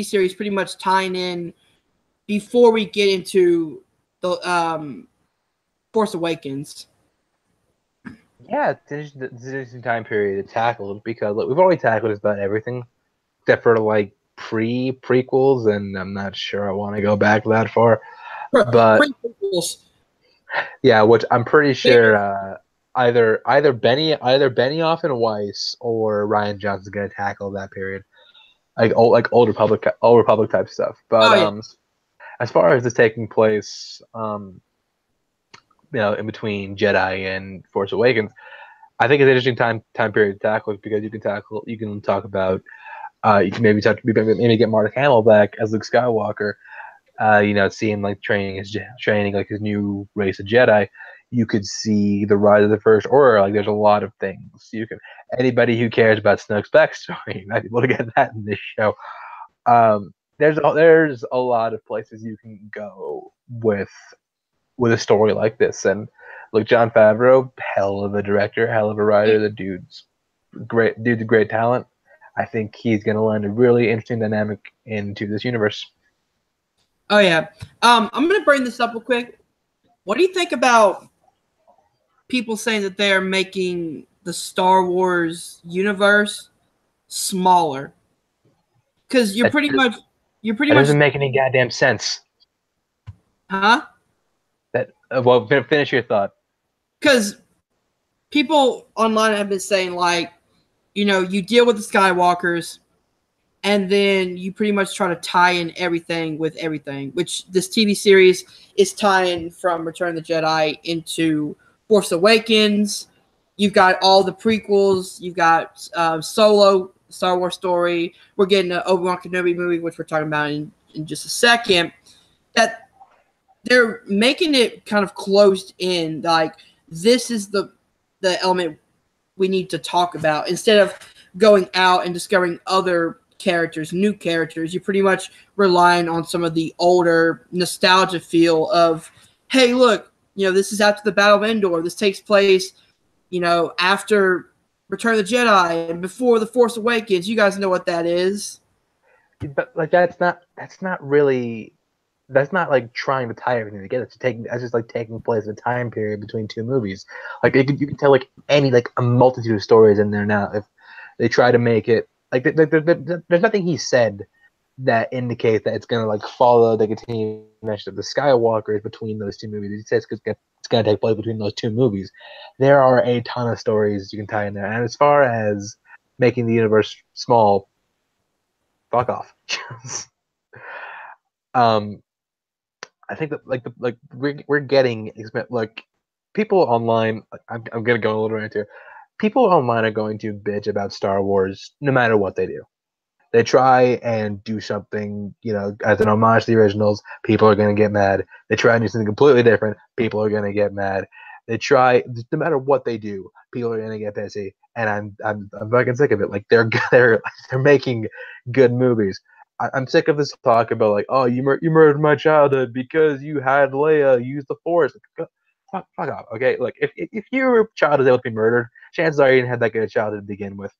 series pretty much tying in before we get into the Force Awakens. Yeah, it's an interesting time period to tackle because look, we've already tackled just about everything except for like prequels, and I'm not sure I want to go back that far. But prequels. Yeah, which I'm pretty sure either Benioff and Weiss or Rian Johnson's gonna tackle that period, like old Republic type stuff. But as far as this taking place, in between Jedi and Force Awakens, I think it's an interesting time period to tackle because you can talk about you can maybe get Mark Hamill back as Luke Skywalker. See him like training like his new race of Jedi. You could see the rise of the First Order. Like there's a lot of things anybody who cares about Snoke's backstory might be able to get that in this show. There's a lot of places you can go with a story like this. And look, Jon Favreau, hell of a director, hell of a writer. The dude's great talent. I think he's going to lend a really interesting dynamic into this universe. Oh yeah. I'm going to bring this up real quick. What do you think about people saying that they're making the Star Wars universe smaller? Because you're pretty much doesn't make any goddamn sense. Huh? Well, finish your thought. Because people online have been saying, like, you deal with the Skywalkers, and then you pretty much try to tie in everything with everything, which this TV series is tying from Return of the Jedi into Force Awakens. You've got all the prequels. You've got Solo, Star Wars story. We're getting an ObiWan Kenobi movie, which we're talking about in just a second. That they're making it kind of closed in, like this is the element we need to talk about. Instead of going out and discovering other characters, new characters, you're pretty much relying on some of the older nostalgia feel of, hey, look, this is after the Battle of Endor. This takes place, after Return of the Jedi and before The Force Awakens. You guys know what that is. But like that's not really, that's not like trying to tie everything together. That's just like taking place in a time period between two movies. Like you can tell like a multitude of stories in there now if they try to make it like there's nothing he said that indicates that it's gonna like follow the continuation of the Skywalkers between those two movies. He says it's gonna take place between those two movies. There are a ton of stories you can tie in there, and as far as making the universe small, fuck off. I think that we're getting like people online. I'm gonna go a little right here. People online are going to bitch about Star Wars no matter what they do. They try and do something, as an homage to the originals. People are gonna get mad. They try and do something completely different. People are gonna get mad. They try, no matter what they do, people are gonna get pissy, and I'm fucking sick of it. Like they're making good movies. I'm sick of this talk about like, oh, you murdered my childhood because you had Leia use the Force. Fuck off, okay? Look, if your child is able to be murdered, chances are you didn't have that good a childhood to begin with.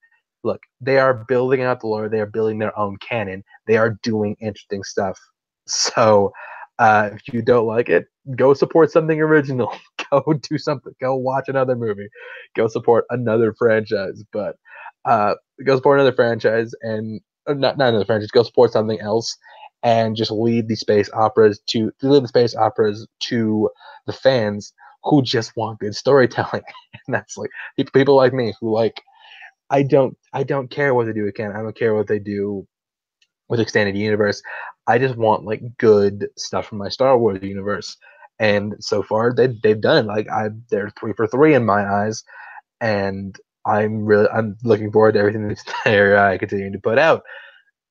Look, they are building out the lore. They are building their own canon. They are doing interesting stuff. So, if you don't like it, go support something original. Go do something. Go watch another movie. Go support another franchise. But go support another franchise and not another franchise. Go support something else and just leave the space operas to the fans who just want good storytelling. And that's like people like me who like I don't care what they do with canon. I don't care what they do with extended universe. I just want like good stuff from my Star Wars universe. And so far they've done it. Like they're 3 for 3 in my eyes, and I'm looking forward to everything they're continuing to put out.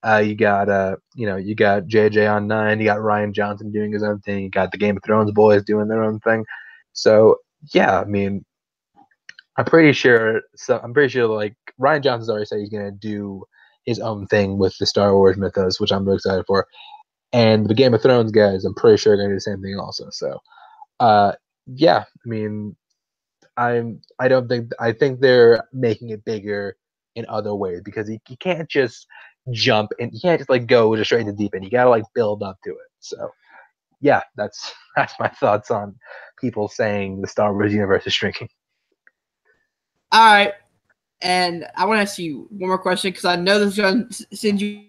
You got JJ on 9, you got Ryan Johnson doing his own thing, you got the Game of Thrones boys doing their own thing. So yeah, I mean, I'm pretty sure like Ryan Johnson's already said he's gonna do his own thing with the Star Wars mythos, which I'm really excited for. And the Game of Thrones guys, I'm pretty sure are gonna do the same thing also. So yeah, I mean, I think they're making it bigger in other ways, because you can't just jump and you can't just like go just straight into the deep end. You gotta like build up to it. So yeah, that's my thoughts on people saying the Star Wars universe is shrinking. All right, and I want to ask you one more question because I know this is going to send you.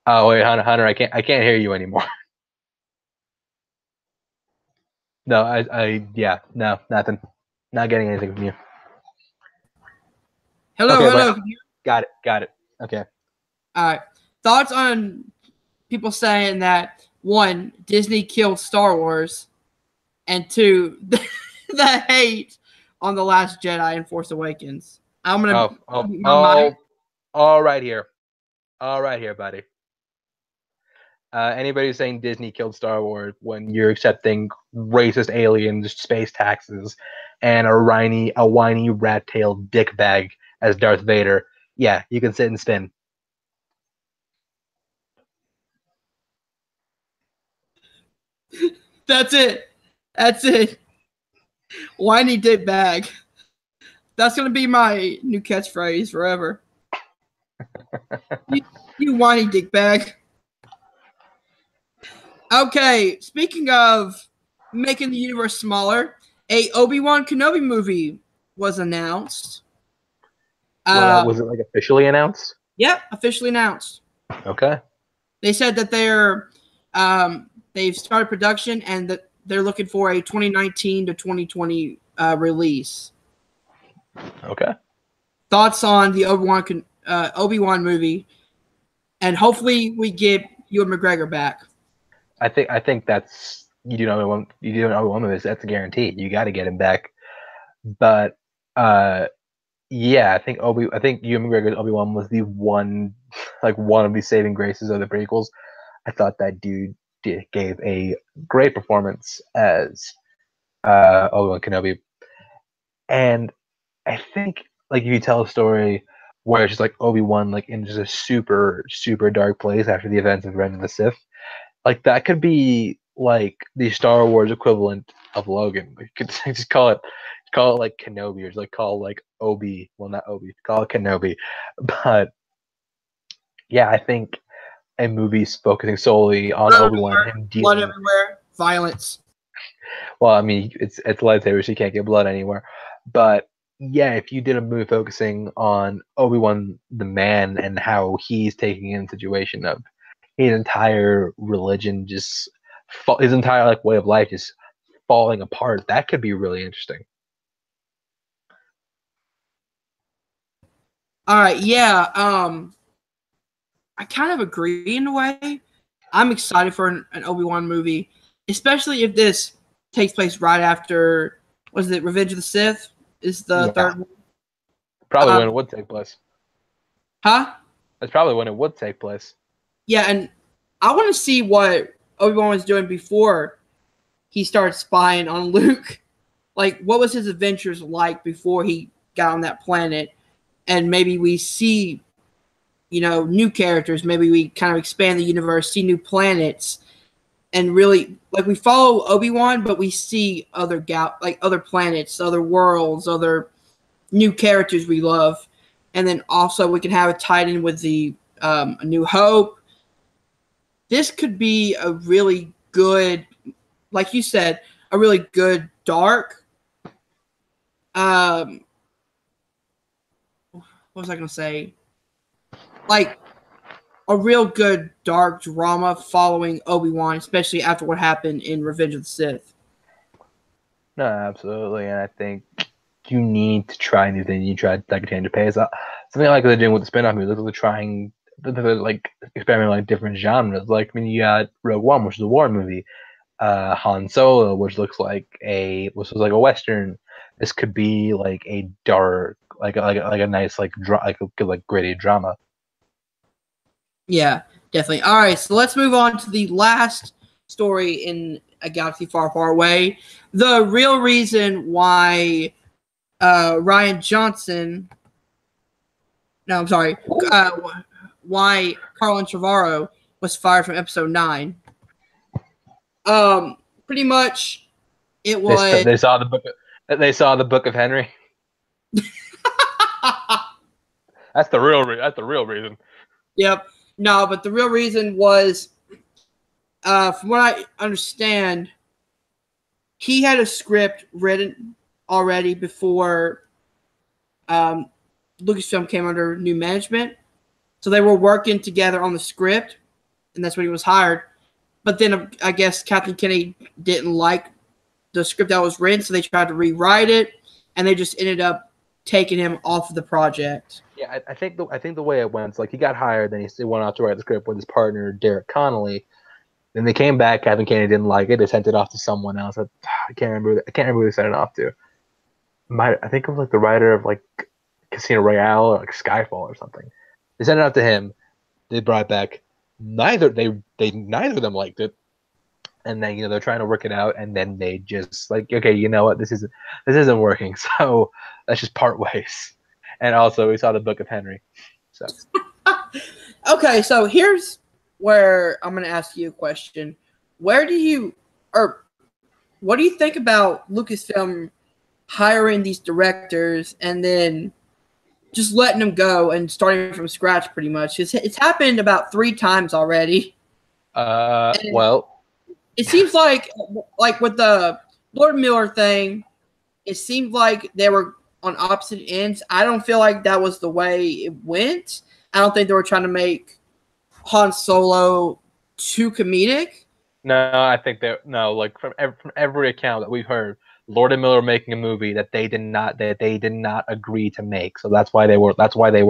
Oh wait, Hunter, I can't hear you anymore. No, no, nothing. Not getting anything from you. Hello. Got it. Okay. All right. Thoughts on people saying that, 1, Disney killed Star Wars, and 2, the hate on The Last Jedi and Force Awakens. I'm gonna all right here, buddy. Anybody saying Disney killed Star Wars when you're accepting racist aliens, space taxes, and a whiny rat-tailed dickbag as Darth Vader, yeah, you can sit and spin. That's it. Whiny dickbag. That's gonna be my new catchphrase forever. you whiny dickbag. Okay, speaking of making the universe smaller, a ObiWan Kenobi movie was announced. Was it like officially announced? Yep, officially announced. Okay. They said that they've started production and that they're looking for a 2019 to 2020 release. Okay. Thoughts on the ObiWan movie, and hopefully we get Ewan McGregor back. I think that's you do know one of this. That's a guarantee. You got to get him back. But yeah, I think Ewan McGregor's Obi-Wan was the one of the saving graces of the prequels. I thought that dude gave a great performance as Obi-Wan Kenobi, and I think if you tell a story where it's just Obi-Wan in just a super super dark place after the events of Revenge of the Sith, that could be the Star Wars equivalent of Logan. You could just call it Kenobi, or just call it Obi. Well, not Obi. Call it Kenobi. But yeah, I think a movie's focusing solely on Obi-Wan and blood everywhere, violence. Well, I mean, it's lightsabers, so you can't get blood anywhere. But yeah, if you did a movie focusing on Obi-Wan the man and how he's taking in the situation of his entire religion, his entire way of life just falling apart, that could be really interesting. All right, yeah. I kind of agree in a way. I'm excited for an Obi-Wan movie, especially if this takes place right after, was it Revenge of the Sith? Is the third one? Probably when it would take place. Huh? That's probably when it would take place. Yeah, and I want to see what Obi-Wan was doing before he started spying on Luke. What was his adventures like before he got on that planet? And maybe we see, new characters. Maybe we kind of expand the universe, see new planets, and really, we follow Obi-Wan, but we see other other planets, other worlds, other new characters we love. And then also we can have it tied in with the A New Hope. This could be a really good, like you said, a really good dark. What was I going to say? A real good dark drama following Obi-Wan, especially after what happened in Revenge of the Sith. No, absolutely, and I think you need to try new things. You try to change the pace. Something like they're doing with the spin-off movies. They're trying, experimenting different genres. You got Rogue One, which is a war movie. Han Solo, which looks like a western. This could be a dark, a nice gritty drama. Yeah, definitely. All right, so let's move on to the last story in A Galaxy Far, Far Away. The real reason why Rian Johnson... No, I'm sorry. Why Carlin Trevorrow was fired from Episode 9. Pretty much, it was... They saw the book of Henry. That's the real reason. Yep. No, but the real reason was, from what I understand, he had a script written already before Lucasfilm came under new management. So they were working together on the script, and that's when he was hired. But then I guess Kathleen Kennedy didn't like the script that was written, so they tried to rewrite it, and they just ended up taking him off of the project. Yeah, I think the way it went, he got hired, then he went out to write the script with his partner Derek Connolly. Then they came back. Kathleen Kennedy didn't like it. They sent it off to someone else. I can't remember who they sent it off to. I think it was the writer of Casino Royale or Skyfall or something. They sent it out to him. They brought it back. Neither of them liked it. And then they're trying to work it out, and then they just okay, you know what, this isn't working, so let's just part ways. And also, we saw the Book of Henry. So okay, so here's where I'm going to ask you a question. What do you think about Lucasfilm hiring these directors and then just letting them go and starting from scratch, pretty much? It's happened about 3 times already. Well. It seems like with the Lord Miller thing, it seemed like they were on opposite ends. I don't feel like that was the way it went. I don't think they were trying to make Han Solo too comedic. No, I think that no, like from every account that we've heard, Lord and Miller are making a movie that they did not agree to make. So that's why they were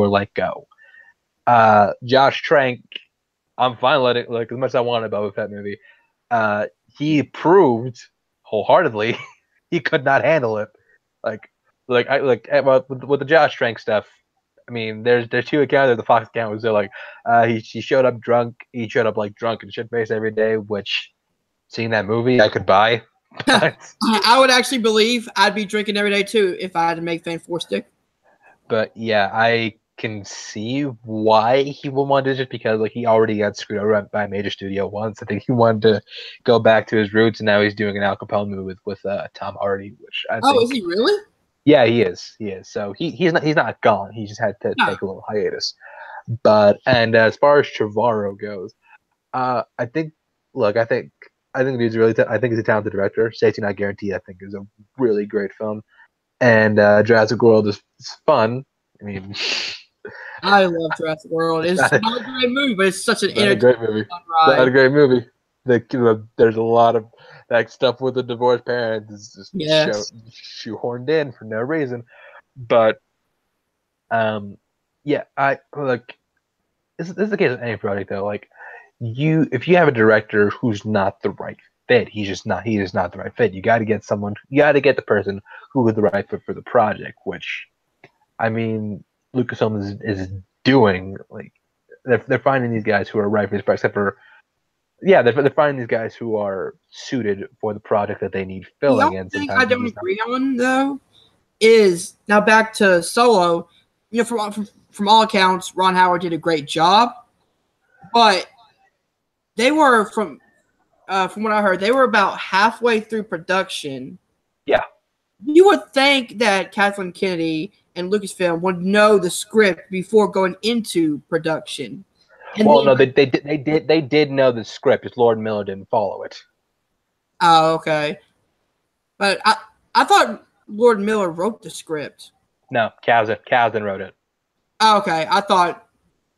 let go. Josh Trank, I'm fine letting like as much as I want about Boba Fett movie. He proved wholeheartedly he could not handle it. With the Josh Trank stuff. I mean, there's two accounts. There's the Fox account was like he showed up drunk. He showed up like drunk and shit faced every day. Which seeing that movie, I could buy. I would actually believe I'd be drinking every day too if I had to make Fan 4 stick. But yeah, I can see why he would want to, just because like he already got screwed over by a major studio once. I think he wanted to go back to his roots, and now he's doing an Al Capone movie with Tom Hardy, which I think. Is he really? Yeah, he is. He is. So he's not gone. He just had to take a little hiatus. But as far as Trevorrow goes, I think he's really. I think he's a talented director. Safety Not Guaranteed, I think, is a really great film. And Jurassic World is fun. I mean, I love Jurassic World. It's not a great movie, but it's such an great movie. Not a great movie. There's a lot of that stuff with the divorced parents is just shoehorned in for no reason. But I like this is the case with any project though. Like if you have a director who's not the right fit, he is not the right fit. You got to get the person who is the right fit for the project, which I mean Lucasfilm is doing. Like they're finding these guys who are right for this project, except for they're finding these guys who are suited for the project that they need filling. The only thing I don't agree on though is now back to Solo. You know, from all accounts, Ron Howard did a great job, but they were from what I heard, they were about halfway through production. Yeah. You would think that Kathleen Kennedy and Lucasfilm would know the script before going into production. And they did know the script. Just Lord Miller didn't follow it. Oh, okay. But I thought Lord Miller wrote the script. No, Kasdan wrote it. Oh, okay. I thought.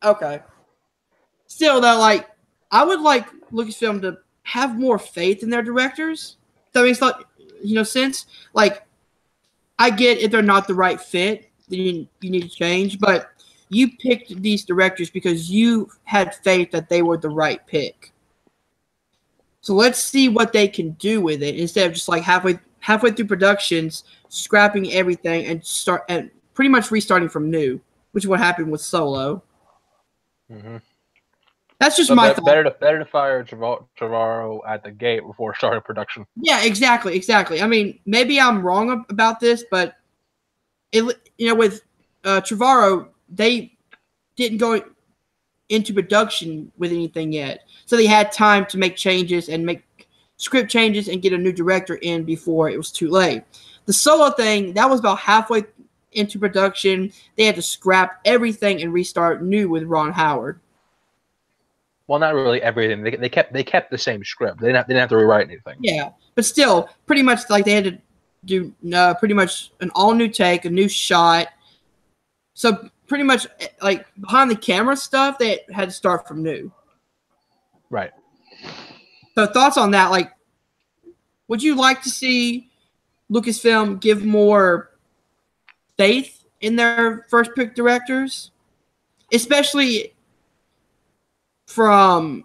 Okay. Still, though, like I would like Lucasfilm to have more faith in their directors. That makes sense. Like, I get if they're not the right fit, then you need to change. But you picked these directors because you had faith that they were the right pick. So let's see what they can do with it instead of just like halfway through productions, scrapping everything and pretty much restarting from new, which is what happened with Solo. Mm-hmm. That's just my thought. Better to fire Trevorrow at the gate before starting production. Yeah, exactly. I mean, maybe I'm wrong about this, but with Trevorrow, they didn't go into production with anything yet, so they had time to make changes and make script changes and get a new director in before it was too late. The Solo thing, that was about halfway into production. They had to scrap everything and restart new with Ron Howard. Well, not really everything. They kept the same script. They didn't have to rewrite anything. Yeah, but still, pretty much like they had to do pretty much an all new take, a new shot. So pretty much like behind the camera stuff, they had to start from new. Right. So thoughts on that? Like, would you like to see Lucasfilm give more faith in their first pick directors, especially from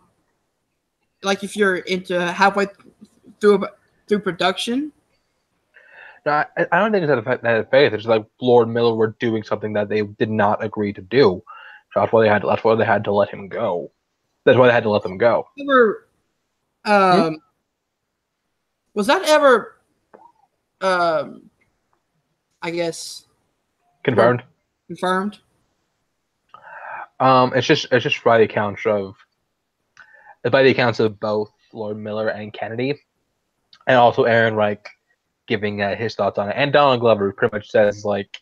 like if you're into halfway through production? No, I don't think it's that of faith. It's like Lord Miller were doing something that they did not agree to do. That's why they had to let him go. That's why they had to let them go. Was that ever I guess confirmed? Confirmed. It's just by the accounts of both Lord Miller and Kennedy, and also Aaron Reich giving his thoughts on it, and Donald Glover pretty much says like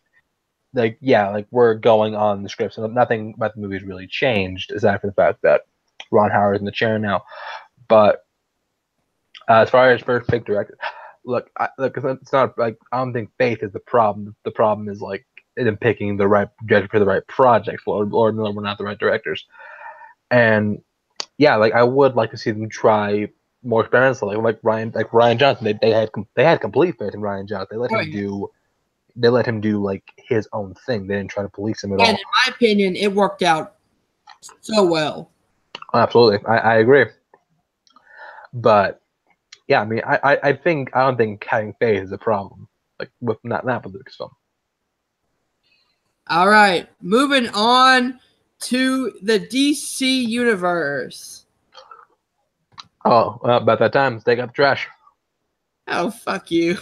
we're going on the script, so nothing about the movie's really changed, aside from the fact that Ron Howard's in the chair now. But as far as first pick director, look, it's not like I don't think faith is the problem. The problem is like them picking the right director for the right project. Lord Miller were not the right directors, and yeah, like I would like to see them try more experimental, like Ryan Johnson. They had complete faith in Ryan Johnson. They let him do like his own thing. They didn't try to police him at all. And in my opinion, it worked out so well. Absolutely, I agree. But yeah, I mean, I don't think having faith is a problem. Like with not with Lucasfilm. All right, moving on to the DC universe. Oh, about that time, take out the trash. Oh, fuck you.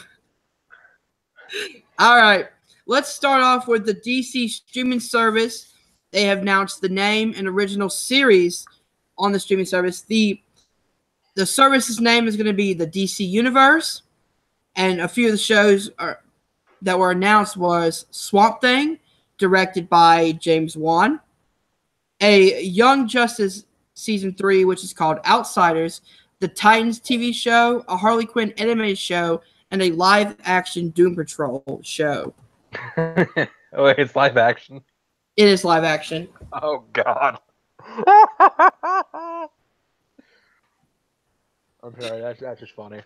All right, let's start off with the DC streaming service. They have announced the name and original series on the streaming service. The service's name is going to be the DC Universe, and a few of the shows that were announced was Swamp Thing, directed by James Wan, a Young Justice Season 3, which is called Outsiders, the Titans TV show, a Harley Quinn animated show, and a live-action Doom Patrol show. Oh, it's live action? It is live action. Oh, God. I'm sorry, that's just funny.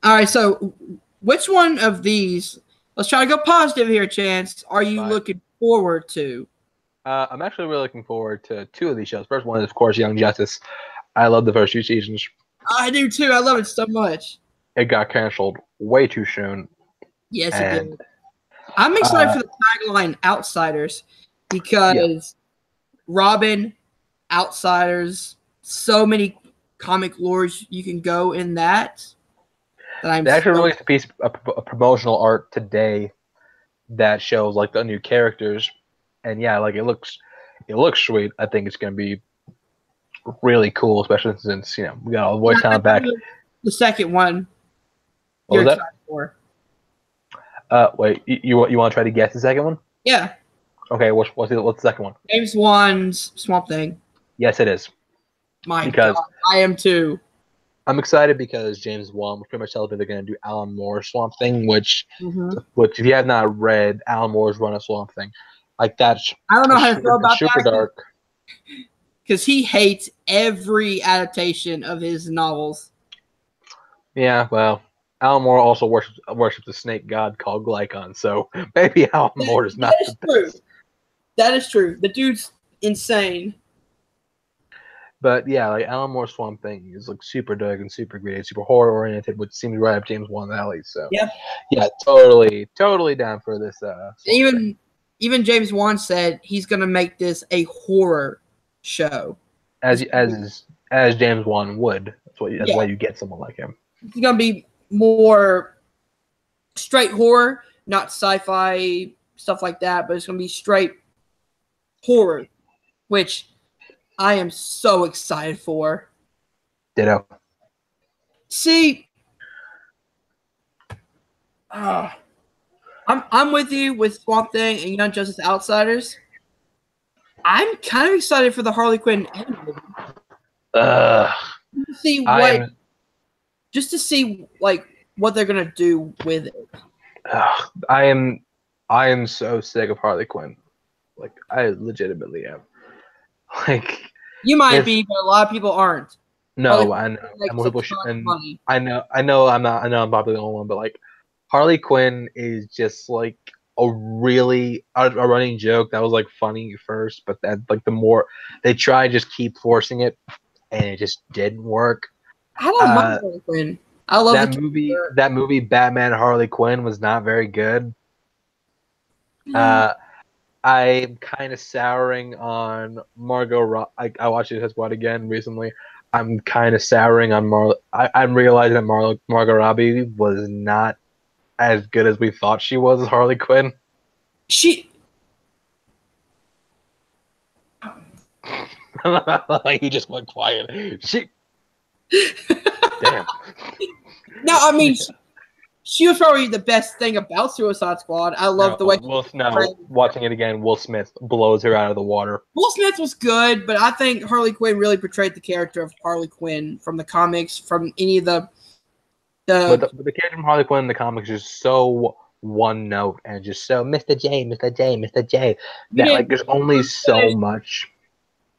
All right, so which one of these, let's try to go positive here, Chance, are you looking forward to? I'm actually really looking forward to two of these shows. First one is, of course, Young Justice. I love the first two seasons. I do too. I love it so much. It got canceled way too soon. Yes, it did. I'm excited for the tagline Outsiders because Robin, Outsiders, so many comic lores you can go in that. They actually released a piece of promotional art today that shows like the new characters, and yeah, like it looks sweet. I think it's gonna be really cool, especially since we got all the voice talent back. The second one. What was that? For? Wait, you want to try to guess the second one? Yeah. Okay, what's the second one? James Wan's Swamp Thing. Yes, it is. God, I am too. I'm excited because James Wan was pretty much telling me they're going to do Alan Moore's Swamp Thing, which if you have not read Alan Moore's run of Swamp Thing, like that's I don't know how to feel about super that. Dark. Because he hates every adaptation of his novels. Yeah, well, Alan Moore also worships a snake god called Glycon, so maybe Alan Moore is not the best. That is true. The dude's insane. But yeah, like Alan Moore's Swamp Thing is like super dark and super gritty, super horror oriented, which seems right up James Wan's alley. So yeah, totally down for this. Even James Wan said he's gonna make this a horror show. As James Wan would. That's why you get someone like him. It's gonna be more straight horror, not sci-fi stuff like that, but it's gonna be straight horror, which I am so excited for. Ditto. See, I'm with you with Swamp Thing and Young Justice Outsiders. I'm kind of excited for the Harley Quinn animated. Just to see like what they're gonna do with it. I am so sick of Harley Quinn. Like I legitimately am. Like you might be, but a lot of people aren't. No, I know. I know I'm probably the only one, but like Harley Quinn is just like a running joke that was like funny at first, but then like the more they try, just keep forcing it, and it just didn't work. I don't mind Harley Quinn. I love that movie. That movie, Batman Harley Quinn, was not very good. I'm kind of souring on Margot Robbie. I watched it again recently. I'm kind of souring on I'm realizing that Margot Robbie was not as good as we thought she was as Harley Quinn. You just went quiet. Damn. No, I mean, she was probably the best thing about Suicide Squad. I love the way. Watching it again, Will Smith blows her out of the water. Will Smith was good, but I think Harley Quinn really portrayed the character of Harley Quinn from the comics, from any of the. But the character from Harley Quinn in the comics is so one note and just so Mr. J, Mr. J, Mr. J. That like there's only so much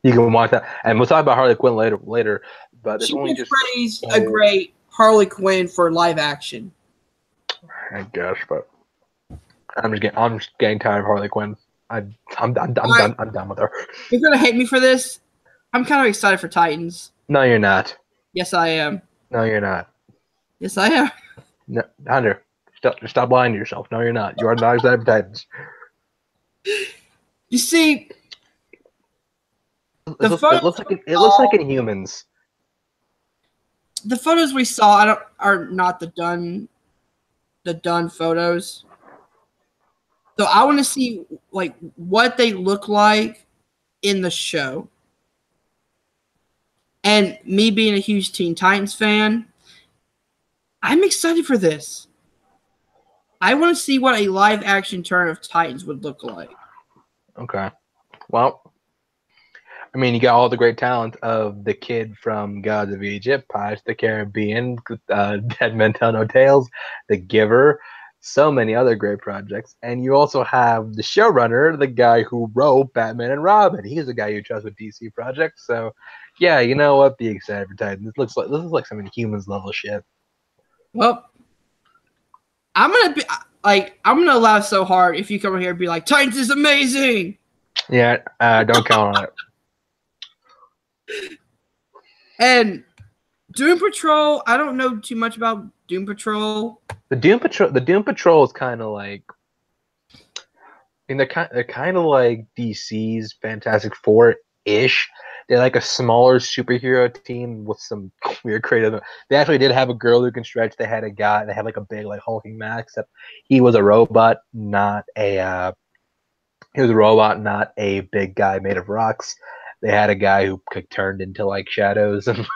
you can watch that. And we'll talk about Harley Quinn later. but there's She only just portrays a great Harley Quinn for live action. I guess, but I'm just getting tired of Harley Quinn. I'm done with her. You're gonna hate me for this. I'm kind of excited for Titans. No, you're not. Yes, I am. No, you're not. Yes, I am. No, Hunter, stop lying to yourself. No, you're not. You are not excited for Titans. You see, it looks like Inhumans. The photos we saw are not the done photos. So I want to see like what they look like in the show. And me being a huge Teen Titans fan, I'm excited for this. I want to see what a live action turn of Titans would look like. Okay. Well, I mean, you got all the great talent of the kid from Gods of Egypt, Pirates of the Caribbean, Dead Men Tell No Tales, The Giver, so many other great projects. And you also have the showrunner, the guy who wrote Batman and Robin. He's the guy you trust with DC projects. So, yeah, you know what? Be excited for Titans. This looks like some Inhumans level shit. Well, I'm gonna laugh so hard if you come over here and be like, Titans is amazing. Yeah, don't count on it. And Doom Patrol, I don't know too much about Doom Patrol. The Doom Patrol is kind of like, I mean, they're kind of like DC's Fantastic Four-ish. They're like a smaller superhero team with some weird creative. They actually did have a girl who can stretch. They had a guy. They had like a big like hulking man, except he was a robot, not a. He was a robot, not a big guy made of rocks. They had a guy who turned into like shadows and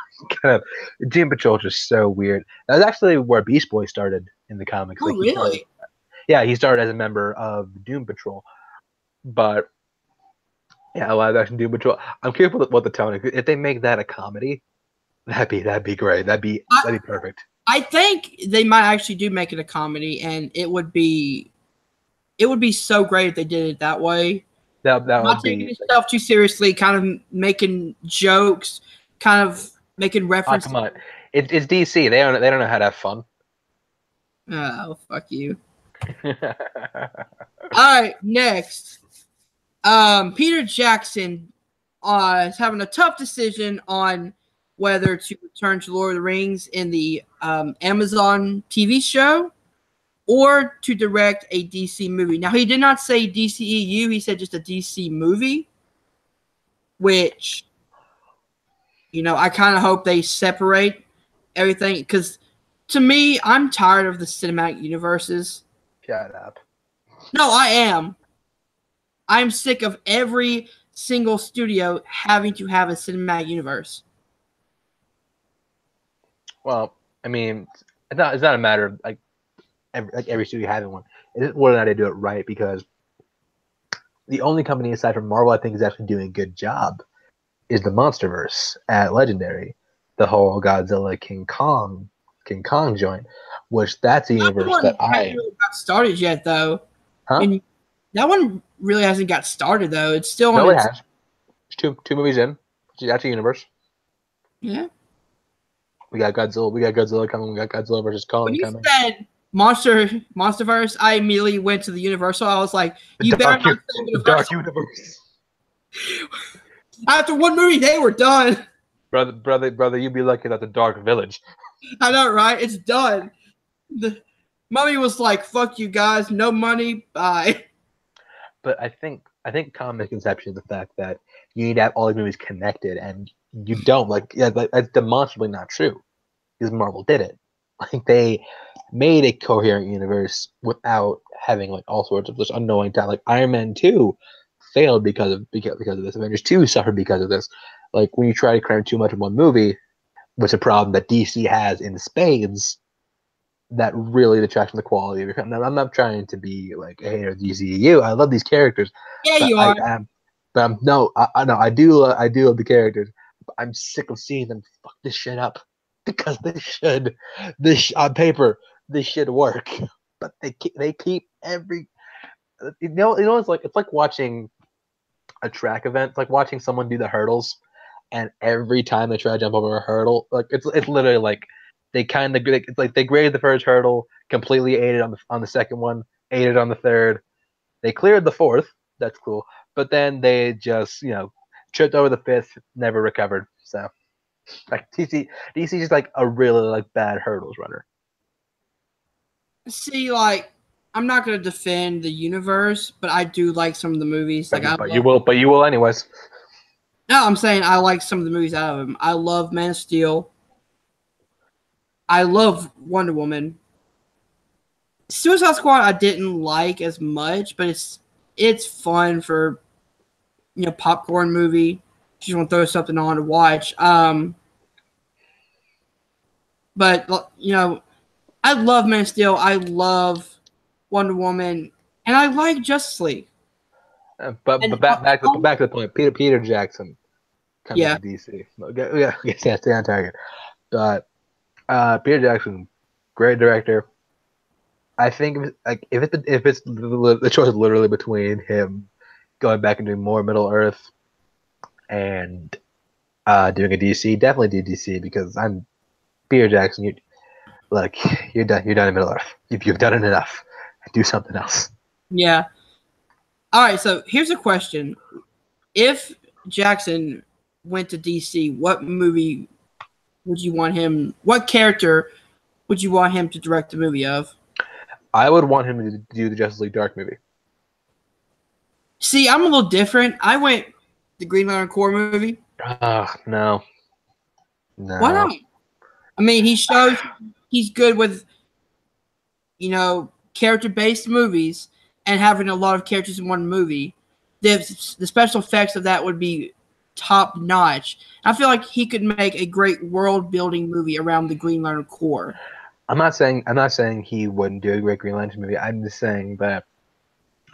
kind of. Doom Patrol is just so weird. That was actually where Beast Boy started in the comics. Oh, like, really? He started as a member of Doom Patrol, but. Yeah, live action Doom Patrol. I'm curious what the tone is. If they make that a comedy, that'd be great. That'd be perfect. I think they might actually do make it a comedy, and it would be so great if they did it that way. That Not would taking be itself too seriously, kind of making jokes, kind of making references. come on, it's DC. They don't know how to have fun. Oh, fuck you. All right, next. Peter Jackson is having a tough decision on whether to return to Lord of the Rings in the Amazon TV show or to direct a DC movie. Now, he did not say DCEU. He said just a DC movie, which, I kind of hope they separate everything because to me, I'm tired of the cinematic universes. Shut up. No, I am. I'm sick of every single studio having to have a cinematic universe. Well, I mean, it's not a matter of like every studio having one. It's whether or not they do it right, because the only company aside from Marvel I think is actually doing a good job is the MonsterVerse at Legendary, the whole Godzilla King Kong joint, which that's a universe that hasn't really got started yet, though. Huh? And that one really hasn't got started, though. It's still no, it has. There's two movies in. That's a universe. Yeah. We got Godzilla coming. We got Godzilla versus Kong when you coming. Said MonsterVerse, I immediately went to the Universal. I was like, you better not say the Dark Universe. After one movie, they were done. Brother, you'd be lucky that the Dark Village. I know, right? It's done. The mommy was like, "Fuck you guys, no money, bye." But I think common misconception is the fact that you need to have all these movies connected, and you don't. That's demonstrably not true, because Marvel did it. Like, they made a coherent universe without having like all sorts of this unknowing talent. Like Iron Man 2 failed because of this. Avengers 2 suffered because of this. Like, when you try to cram too much in one movie, which is a problem that DC has in spades, that really detracts from the quality of your content. I'm not trying to be like a hater of DCEU. I love these characters. Yeah, you are. I do love the characters. But I'm sick of seeing them fuck this shit up, because on paper this should work, but they keep every. It's like watching a track event. It's like watching someone do the hurdles, and every time they try to jump over a hurdle, like it's literally like it's like they graded the first hurdle, completely ate it on the second one, ate it on the third. They cleared the fourth. That's cool, but then they just tripped over the fifth, never recovered. So like DC is just like a really like bad hurdles runner. See, like, I'm not gonna defend the universe, but I do like some of the movies. Like, You will anyways. No, I'm saying I like some of the movies out of them. I love Man of Steel. I love Wonder Woman. Suicide Squad I didn't like as much, but it's fun for popcorn movie. Just want to throw something on to watch. But I love Man of Steel. I love Wonder Woman, and I like Justice League. But back to the point. Peter Jackson coming to DC. Yeah, stay on target. But Peter Jackson, great director. I think if it's the choice is literally between him going back and doing more Middle Earth and doing a DC, definitely do DC because I'm Peter Jackson. You're done in Middle Earth. You've done it enough. Do something else. Yeah. All right. So here's a question: if Jackson went to DC, what movie would you want him? What character would you want him to direct the movie of? I would want him to do the Justice League Dark movie. See, I'm a little different. I went the Green Lantern Corps movie. No. Why not? I mean, he shows he's good with, character-based movies and having a lot of characters in one movie. The special effects of that would be top-notch. I feel like he could make a great world-building movie around the Green Lantern Corps. I'm not saying he wouldn't do a great Green Lantern movie. I'm just saying that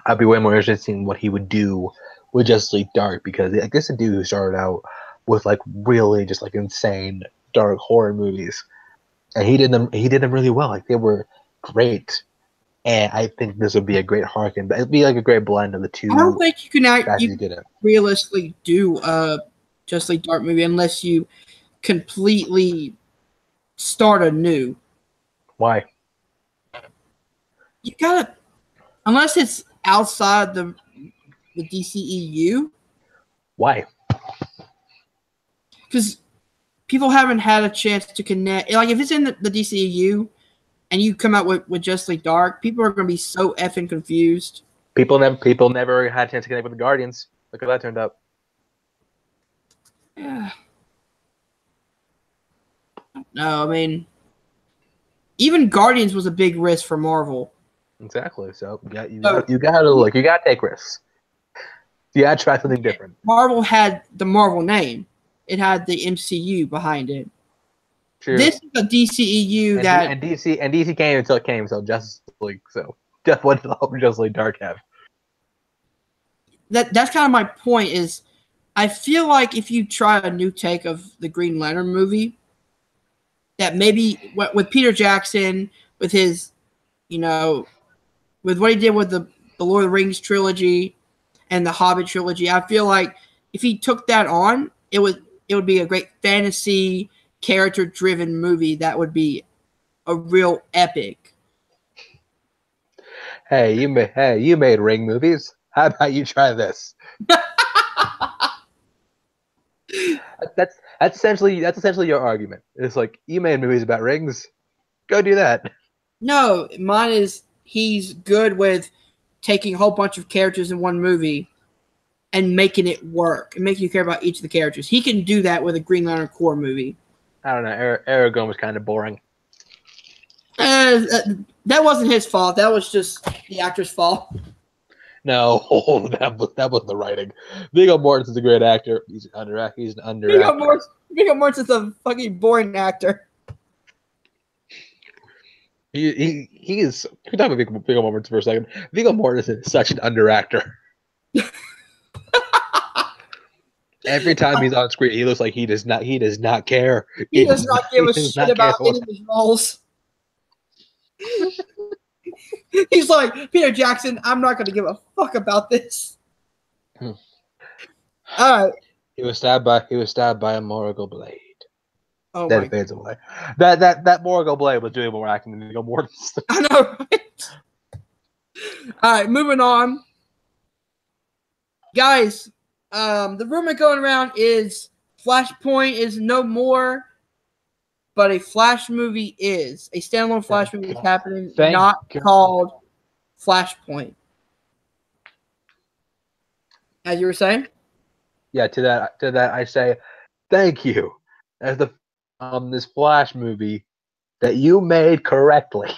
I'd be way more interested in seeing what he would do with Justice League Dark because this is a dude who started out with like really just like insane dark horror movies, and he did them really well. Like they were great, and I think this would be a great harken. But it'd be like a great blend of the two. I don't think you can realistically do a Justice League Dark movie unless you completely start anew. Why? You gotta, unless it's outside the DCEU. Why? Because people haven't had a chance to connect. Like if it's in the DCEU and you come out with Justice League Dark, people are going to be so effing confused. People never had a chance to connect with the Guardians. Look how that turned out. Yeah. No, I mean, even Guardians was a big risk for Marvel. Exactly. So you gotta take risks. You gotta try something different. Marvel had the Marvel name. It had the MCU behind it. True. This is a DCEU and DC came until Justice League. So what did Justice League Dark have? That's kind of my point. Is I feel like if you try a new take of the Green Lantern movie, that maybe with Peter Jackson, with his, with what he did with the Lord of the Rings trilogy and the Hobbit trilogy, I feel like if he took that on, it would be a great fantasy character-driven movie that would be a real epic. Hey, you made Ring movies. How about you try this? That's essentially your argument. It's like you made movies about rings. Go do that. No, mine is he's good with taking a whole bunch of characters in one movie and making it work and making you care about each of the characters. He can do that with a Green Lantern Corps movie. I don't know. Aragorn was kind of boring. That wasn't his fault. That was just the actor's fault. No, that was the writing. Viggo Mortensen's a great actor. He's an under actor. Viggo Mortensen's a fucking boring actor. He is. Can we talk about Viggo Mortensen for a second? Viggo Mortensen is such an under actor. Every time he's on screen, he looks like he does not care. He does not give a shit about any of his roles. He's like, Peter Jackson, I'm not going to give a fuck about this. All right. He was stabbed by a Morrigal blade. Oh Then my! it fades away. That Morrigal blade was doing more acting than Viggo Mortensen. I know, right? All right, moving on, guys. The rumor going around is Flashpoint is no more, but a Flash movie is. A standalone Flash movie is happening, not called Flashpoint. As you were saying? Yeah, to that I say thank you. As the this Flash movie that you made correctly.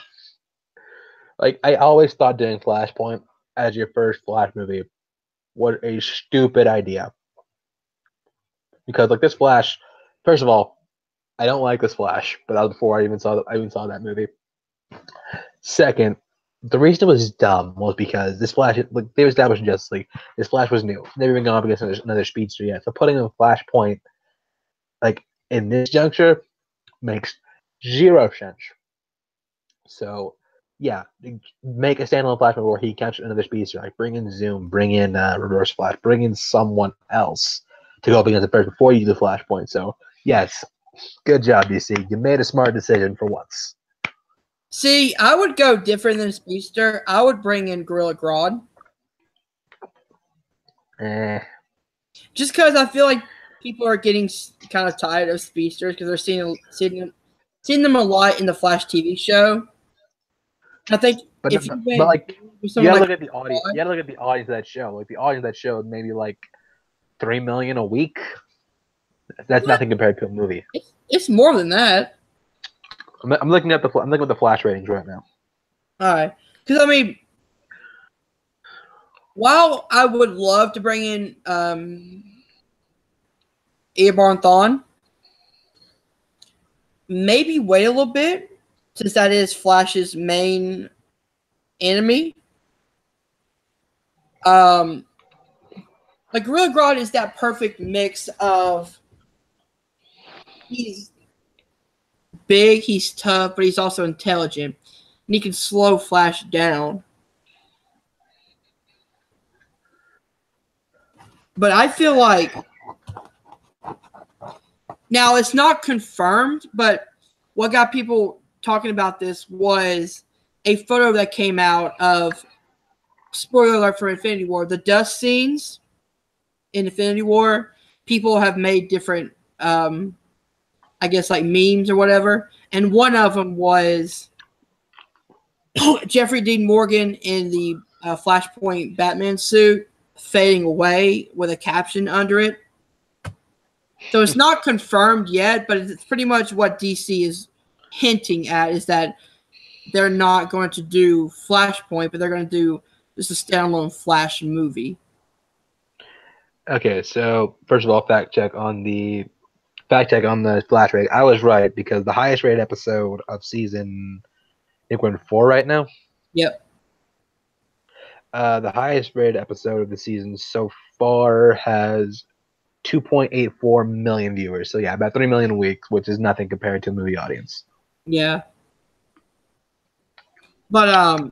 Like, I always thought doing Flashpoint as your first Flash movie was a stupid idea. Because like this Flash, first of all, I don't like this Flash, but that was before I even saw that movie. Second, the reason it was dumb was because this Flash, like they established in Justice League, this Flash was new, never been gone up against another speedster yet. So putting him in Flashpoint, like in this juncture, makes zero sense. So yeah, make a standalone Flash movie where he catches another speedster, like bring in Zoom, bring in Reverse Flash, bring in someone else to go up against the first before you do the Flashpoint. So yes, good job, DC. You made a smart decision for once. See, I would go different than Speedster. I would bring in Gorilla Grodd. Just because I feel like people are getting kind of tired of Speedsters because they're seeing them a lot in the Flash TV show. I think but if you gotta look at the audience. Grodd, You gotta look at the audience of that show. Like the audience of that show, maybe like 3 million a week. That's nothing compared to a movie. It's more than that. I'm looking at the Flash ratings right now. All right, because I mean, while I would love to bring in Eobard Thawne, maybe wait a little bit since that is Flash's main enemy. Like Gorilla Grodd is that perfect mix of he's big, he's tough, but he's also intelligent, and he can slow Flash down. But I feel like now it's not confirmed, but what got people talking about this was a photo that came out of, spoiler alert for Infinity War, the dust scenes in Infinity War. People have made different, I guess, like memes or whatever. And one of them was Jeffrey Dean Morgan in the Flashpoint Batman suit fading away with a caption under it. So it's not confirmed yet, but it's pretty much what DC is hinting at, is that they're not going to do Flashpoint, but they're going to do just a standalone Flash movie. Okay, so first of all, fact check on the Flash rate. I was right because the highest rated episode of season, I think we're in 4 right now. Yep. The highest rated episode of the season so far has 2.84 million viewers. So yeah, about 3 million a week, which is nothing compared to a movie audience. Yeah. But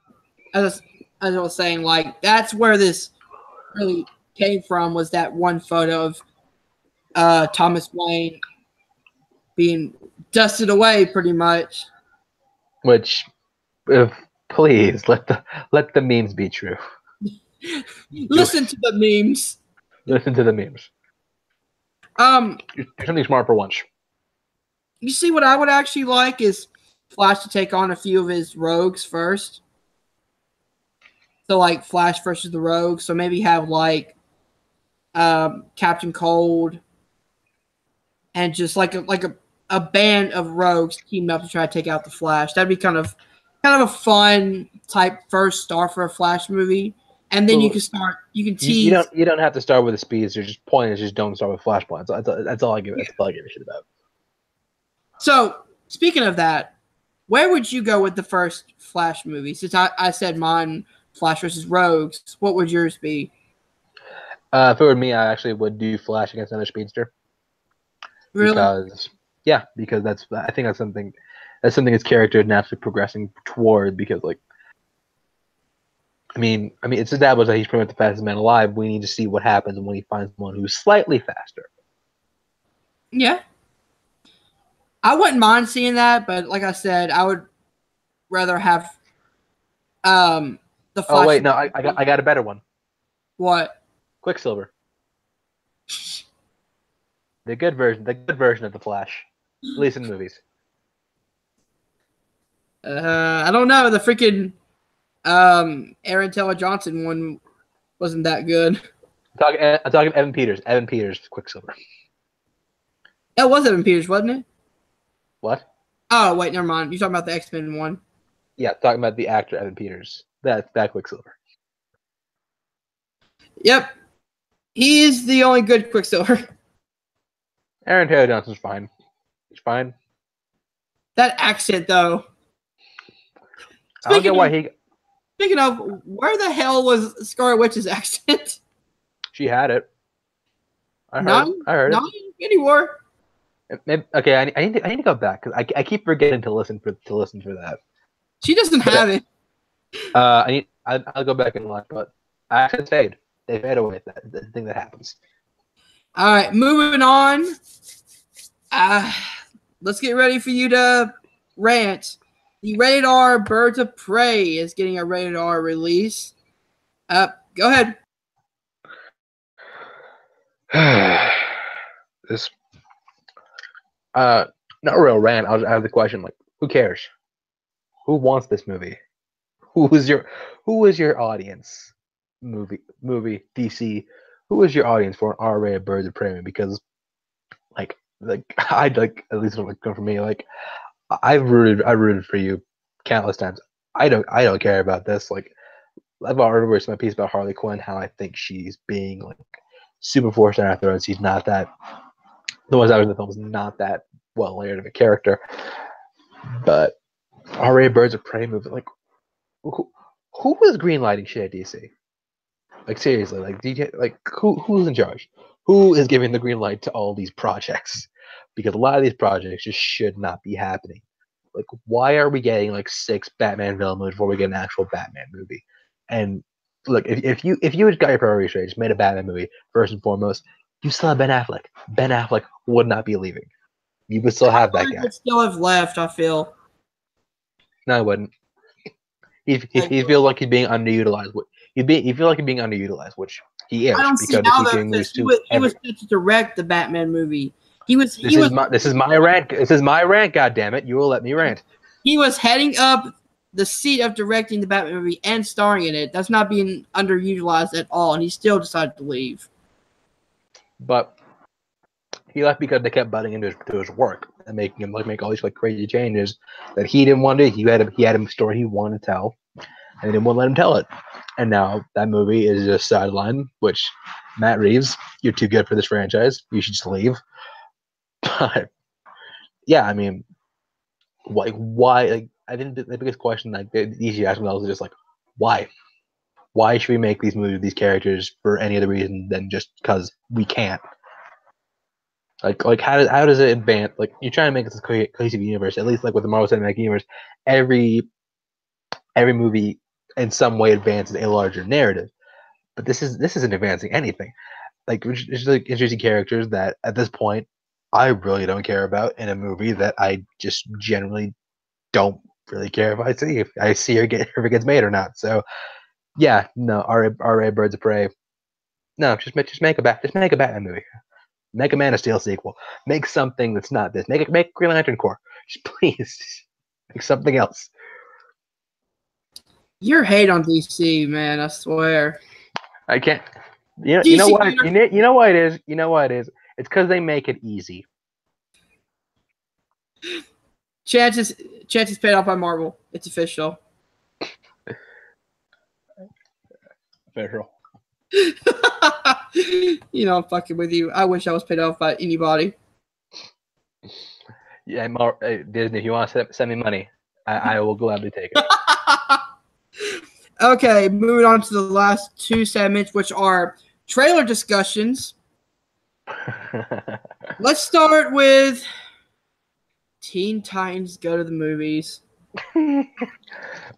as I was saying, like that's where this really came from, was that one photo of Thomas Wayne being dusted away pretty much. Which, please let the memes be true. Listen to the memes. Listen to the memes. You're something smart for once. You see, what I would actually like is Flash to take on a few of his rogues first. So like Flash versus the Rogues. So maybe have like Captain Cold and just like a band of rogues teaming up to try to take out the Flash. That'd be kind of a fun type first start for a Flash movie. And then you can tease. You don't have to start with the speeds. Your point is just don't start with Flashpoint. That's all I give. That's all I give a shit about. So speaking of that, where would you go with the first Flash movie? Since I said mine, Flash versus Rogues, what would yours be? If it were me, I actually would do Flash against another speedster. Really? Because I think that's something his character is naturally progressing toward. Because like, I mean, it's established that he's pretty much the fastest man alive. We need to see what happens when he finds someone who's slightly faster. Yeah. I wouldn't mind seeing that, but like I said, I would rather have the Flash. Oh wait, no, I got a better one. What? Quicksilver. The good version of the Flash, at least in movies. I don't know. The freaking Aaron Taylor Johnson one wasn't that good. I'm talking Evan Peters. Evan Peters, Quicksilver. That was Evan Peters, wasn't it? What? Oh wait, never mind. You're talking about the X-Men one. Yeah, talking about the actor Evan Peters. That's that Quicksilver. Yep, he is the only good Quicksilver. Aaron Taylor Johnson's fine. He's fine. That accent, though. I don't get why he. Speaking of, where the hell was Scarlet Witch's accent? She had it. I heard not anymore. Maybe, okay, I need to go back because I keep forgetting to listen for that. She doesn't have it. I'll go back and look, but accents fade. They fade away. That's the thing that happens. All right, moving on. Let's get ready for you to rant. The rated R Birds of Prey is getting a rated R release. Go ahead. This not a real rant. I have the question like, who cares? Who wants this movie? Who is your audience? Movie DC. Who is your audience for an R-rated Birds of Prey movie? Because like I'd like, at least for me, like I rooted for you countless times. I don't care about this. Like I've already written my piece about Harley Quinn, how I think she's being like super forced on her throat. She's not that. The ones that was in the film is not that well layered of a character. But R-rated Birds of Prey movie, like who was greenlighting shit at DC? Like seriously, like who's in charge? Who is giving the green light to all these projects? Because a lot of these projects just should not be happening. Like, why are we getting like 6 Batman villain movies before we get an actual Batman movie? And look, if you had got your priorities straight, just made a Batman movie first and foremost, you still have Ben Affleck. Ben Affleck would not be leaving. You would still have that guy. Would still have left. I feel. No, I wouldn't. He feels like he's being underutilized. He feels like he's being underutilized, which he is. I don't see how that. He was set to direct the Batman movie. This is my rant. This is my rant. God damn it! You will let me rant. He was heading up the seat of directing the Batman movie and starring in it. That's not being underutilized at all, and he still decided to leave. But he left because they kept butting into his work and making him make all these like crazy changes that he didn't want to do. He had a story he wanted to tell, and they didn't want to let him tell it. And now that movie is just sidelined. Which Matt Reeves, you're too good for this franchise. You should just leave. But yeah, I mean, why? Like, I think the biggest question like the easy ask themselves is just like, why? Why should we make these movies with these characters for any other reason than just because we can't? Like how does it advance? Like you're trying to make this a cohesive universe, at least like with the Marvel Cinematic Universe. Every movie in some way advances a larger narrative, but this isn't advancing anything. Like it's just like introducing characters that at this point I really don't care about in a movie that I just generally don't really care if I see if it gets made or not. So yeah, no, R.A. Birds of Prey. No, just make a Batman movie. Make a Man of Steel sequel. Make something that's not this. Make Green Lantern Corps. Just please make something else. Your hate on DC, man, I swear. I can't. You know what? You know what it is. You know what it is. It's because they make it easy. Chances paid off by Marvel. It's official. Official. You know, I'm fucking with you. I wish I was paid off by anybody. Yeah, Disney, if you want to send me money, I will gladly take it. Okay, moving on to the last 2 segments, which are trailer discussions. Let's start with Teen Titans Go to the Movies.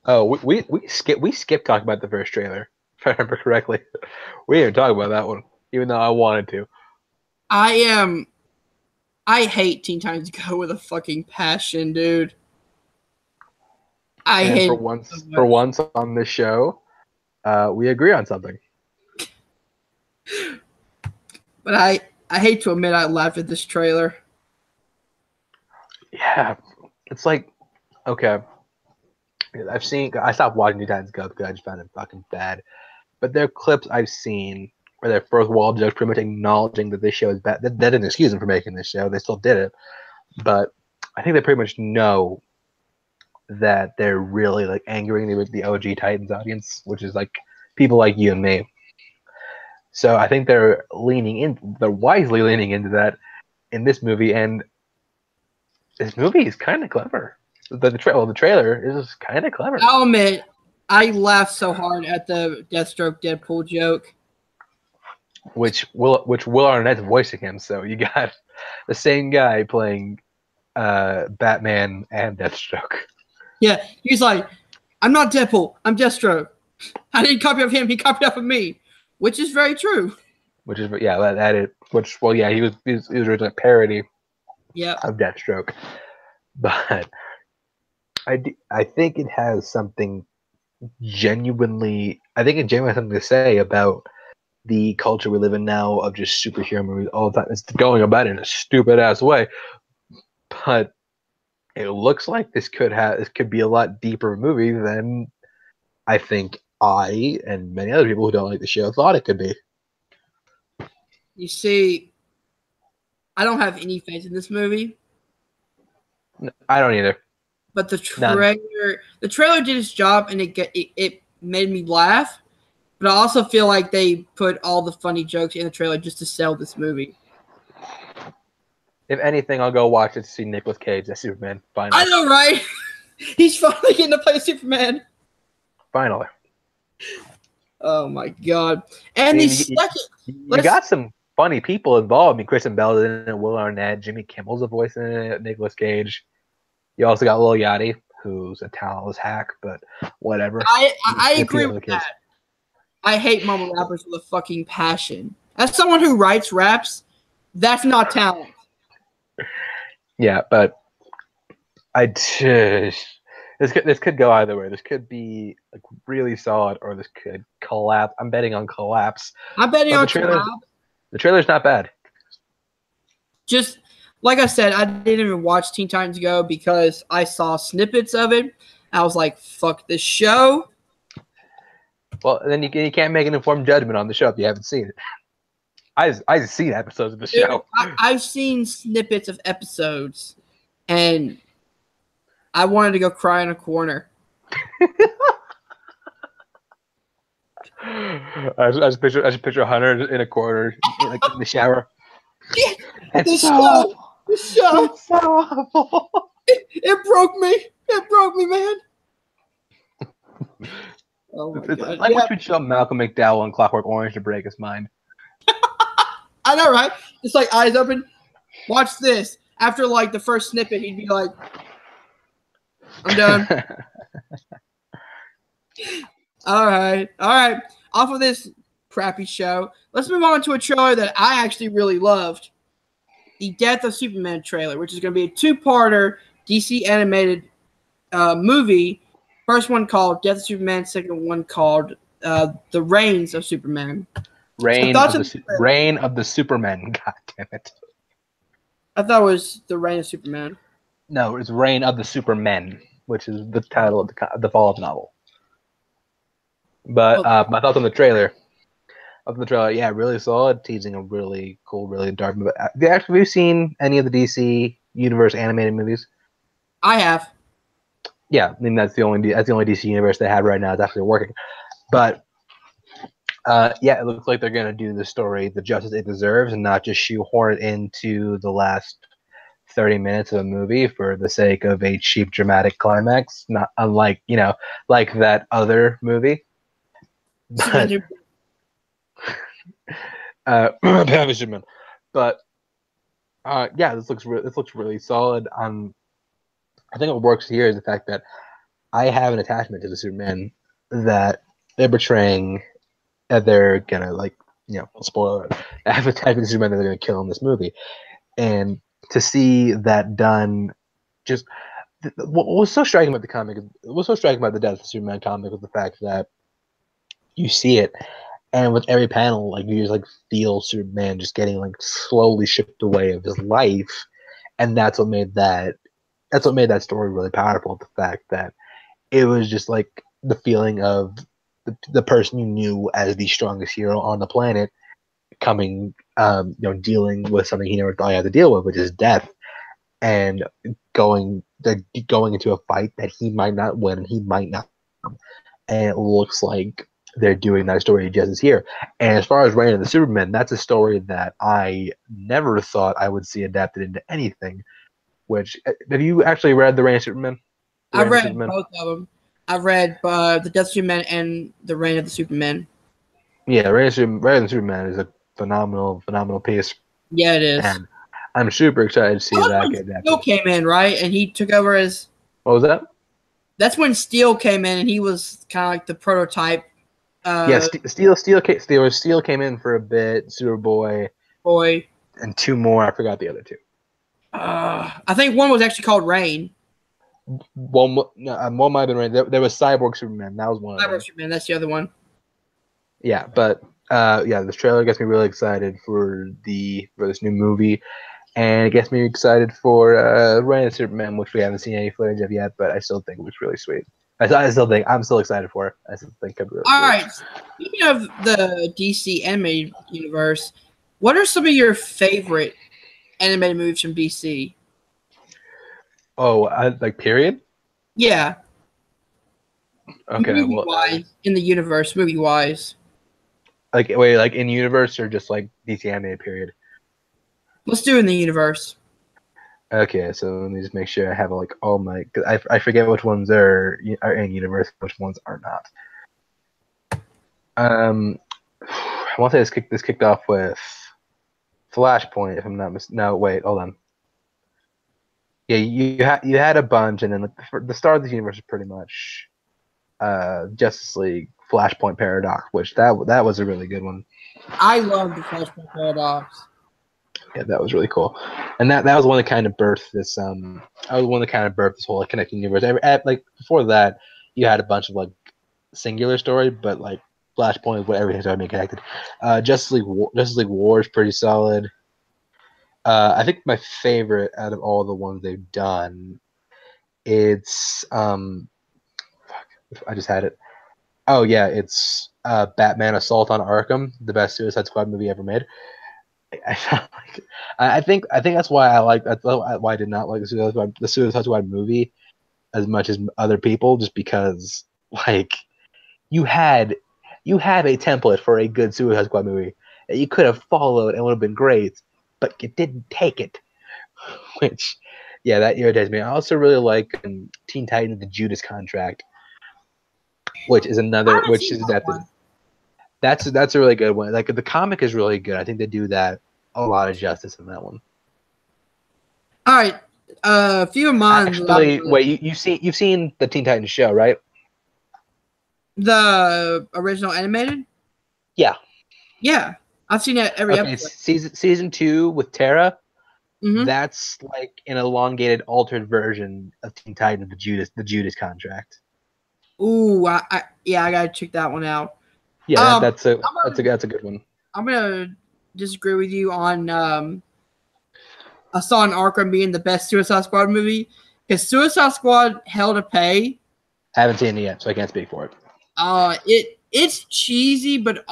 Oh, we skipped talking about the first trailer, if I remember correctly. We didn't talk about that one, even though I wanted to. I am I hate Teen Titans Go with a fucking passion, dude. I hate for it once, so for much. once on this show, we agree on something. But I hate to admit I laughed at this trailer. Yeah, it's like, okay, I stopped watching New Titans Go because I just found it fucking bad. But there are clips I've seen where their first wall jokes pretty much acknowledging that this show is bad. That didn't excuse them for making this show. They still did it. But I think they pretty much know that they're really like angering the OG Titans audience, which is like people like you and me. So I think they're wisely leaning into that in this movie, and this movie is kind of clever. The trailer is kind of clever. I'll admit, I laughed so hard at the Deathstroke Deadpool joke. Which Will Arnett's voicing him, so you got the same guy playing Batman and Deathstroke. Yeah, he's like, I'm not Deadpool, I'm Deathstroke. I didn't copy off him, he copied off of me. Which is very true. Which is he was originally a parody of Deathstroke. But I think it has something genuinely to say about the culture we live in now of just superhero movies all the time. It's going about it in a stupid ass way, but it looks like this could be a lot deeper movie than I think I and many other people who don't like the show thought it could be. You see, I don't have any faith in this movie. No, I don't either. But the trailer did its job, and it made me laugh. But I also feel like they put all the funny jokes in the trailer just to sell this movie. If anything, I'll go watch it to see Nicolas Cage as Superman. Finally. I know, right? He's finally getting to play Superman. Finally. Oh my god! And you got some funny people involved. I mean, Kristen Bell is in it, Will Arnett, Jimmy Kimmel's a voice in it, Nicolas Cage. You also got Lil Yachty, who's a talentless hack, but whatever. I agree with that. I hate mumble rappers with a fucking passion. As someone who writes raps, that's not talent. Yeah, but this could go either way. This could be like really solid, or this could collapse. I'm betting on collapse. I'm betting on collapse. The trailer's not bad. Just like I said, I didn't even watch Teen Titans Go because I saw snippets of it. I was like, "Fuck this show." Well, then you can't make an informed judgment on the show if you haven't seen it. I've seen episodes of the show. I've seen snippets of episodes, and I wanted to go cry in a corner. I just picture Hunter in a corner, like in the shower. Yeah, it's so awful. It broke me. It broke me, man. Oh my God. Like what should show Malcolm McDowell on Clockwork Orange to break his mind. I know, right? It's like eyes open. Watch this. After like the first snippet, he'd be like, "I'm done." All right. Off of this crappy show, let's move on to a trailer that I actually really loved. The Death of Superman trailer, which is going to be a two-parter DC animated movie. First one called Death of Superman, second one called The Reigns of Superman. Reign of the Superman. God damn it. I thought it was The Reign of Superman. No, it's Reign of the Supermen, which is the title of the follow-up novel. But my thoughts on the trailer. Yeah, really solid, teasing a really cool, really dark movie. Have you seen any of the DC Universe animated movies? I have. Yeah, I mean that's the only DC Universe they have right now. It's actually working. But yeah, it looks like they're gonna do the story the justice it deserves, and not just shoehorn it into the last 30 minutes of a movie for the sake of a cheap dramatic climax. Not unlike like that other movie. But, but yeah, this looks really solid. I think what works here is the fact that I have an attachment to the Superman that they're portraying, that they're gonna spoiler it. I have an attachment to Superman that they're gonna kill in this movie, and to see that done, just what was so striking about the comic, what was so striking about the Death of Superman comic was the fact that you see it, and with every panel, like you just like feel Superman just getting like slowly shipped away of his life, and that's what made that story really powerful. The fact that it was just like the feeling of the person you knew as the strongest hero on the planet coming, dealing with something he never thought he had to deal with, which is death, and going into a fight that he might not win and he might not, and it looks like they're doing that story just as here. And as far as Reign of the Supermen, that's a story that I never thought I would see adapted into anything. Which, have you actually read the Reign of Superman? I've read both of them. I've read the Death of Superman and the Reign of the Supermen. Yeah, Reign of the Superman is a phenomenal piece. Yeah, it is. And I'm super excited to see that get adapted. Steel came in, right? And he took over as... What was that? That's when Steel came in, and he was kind of like the prototype. Steel came in for a bit, Superboy, and two more. I forgot the other two. I think one was actually called Reign. One might have been Reign. There was Cyborg Superman. That was one. Cyborg Superman. That's the other one. Yeah, but this trailer gets me really excited for this new movie, and it gets me excited for Reign of Superman, which we haven't seen any footage of yet. But I still think it looks really sweet. I'm still excited for it. I still think it'll be really All right. Speaking of the DC animated universe, what are some of your favorite animated movies from DC? Oh, like period? Yeah. Okay. Movie-wise, in the universe, movie-wise. Like in universe or just like DC animated period? Let's do it in the universe. Okay, so let me just make sure I have like all my. Cause I forget which ones are in universe, which ones are not. I want to say this kicked off with Flashpoint, if I'm not mistaken. No, wait, hold on. Yeah, you had a bunch, and then the start of the universe is pretty much Justice League, Flashpoint Paradox, which that was a really good one. I love the Flashpoint Paradox. Yeah, that was really cool, and that was one that kind of birthed this. This whole like connecting universe. Like before that, you had a bunch of like singular story, but like Flashpoint is what everything started being connected. Justice League War is pretty solid. I think my favorite out of all the ones they've done, it's I just had it. Oh yeah, it's Batman Assault on Arkham, the best Suicide Squad movie ever made. I think that's why I did not like the Suicide Squad movie as much as other people, just because like you had a template for a good Suicide Squad movie that you could have followed and would have been great, but you didn't take it, which that irritates me. I also really like Teen Titans: The Judas Contract, which is adapted. That's a really good one. Like the comic is really good. I think they do that a lot of justice in that one. All right, a few of mine. Actually, wait, you've seen the Teen Titans show, right? The original animated? Yeah. Yeah, I've seen it every episode. Season 2 with Tara. Mm-hmm. That's like an elongated, altered version of Teen Titans: The Judas Contract. Ooh, I gotta check that one out. Yeah, that's a good one. I'm gonna disagree with you on Assault on Arkham being the best Suicide Squad movie, because Suicide Squad Hell to Pay. I haven't seen it yet, so I can't speak for it. It's cheesy, but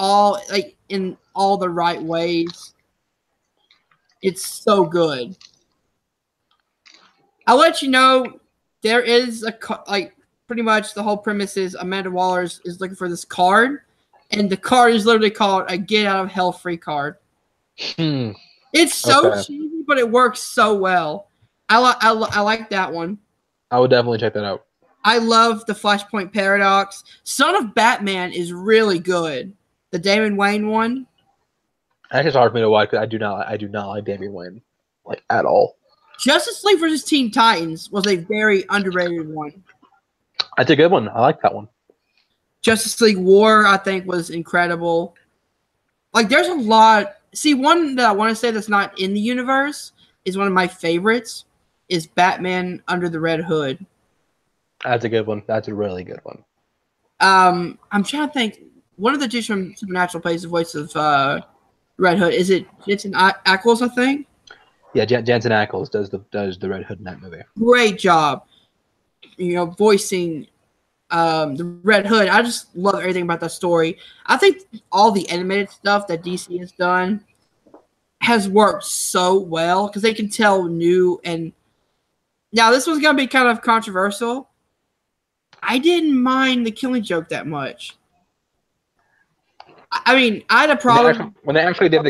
in all the right ways. It's so good. I'll let you know there is pretty much the whole premise is Amanda Waller is looking for this card, and the card is literally called a Get Out of Hell free card. It's so cheesy, but it works so well. I like that one. I would definitely check that out. I love the Flashpoint Paradox. Son of Batman is really good. The Damian Wayne one. Actually, it's hard for me to watch because I do not like Damian Wayne like at all. Justice League vs. Teen Titans was a very underrated one. That's a good one. I like that one. Justice League War, I think, was incredible. Like, there's a lot. See, one that I want to say that's not in the universe, is one of my favorites is Batman Under the Red Hood. That's a good one. That's a really good one. I'm trying to think. One of the dudes from Supernatural plays the voice of Red Hood. Is it Jensen Ackles, I think? Yeah, Jensen Ackles does the Red Hood in that movie. Great job, voicing the Red Hood. I just love everything about that story. I think all the animated stuff that DC has done has worked so well because they can tell new and now this one's gonna be kind of controversial. I didn't mind the Killing Joke that much. I mean, I had a problem when they actually did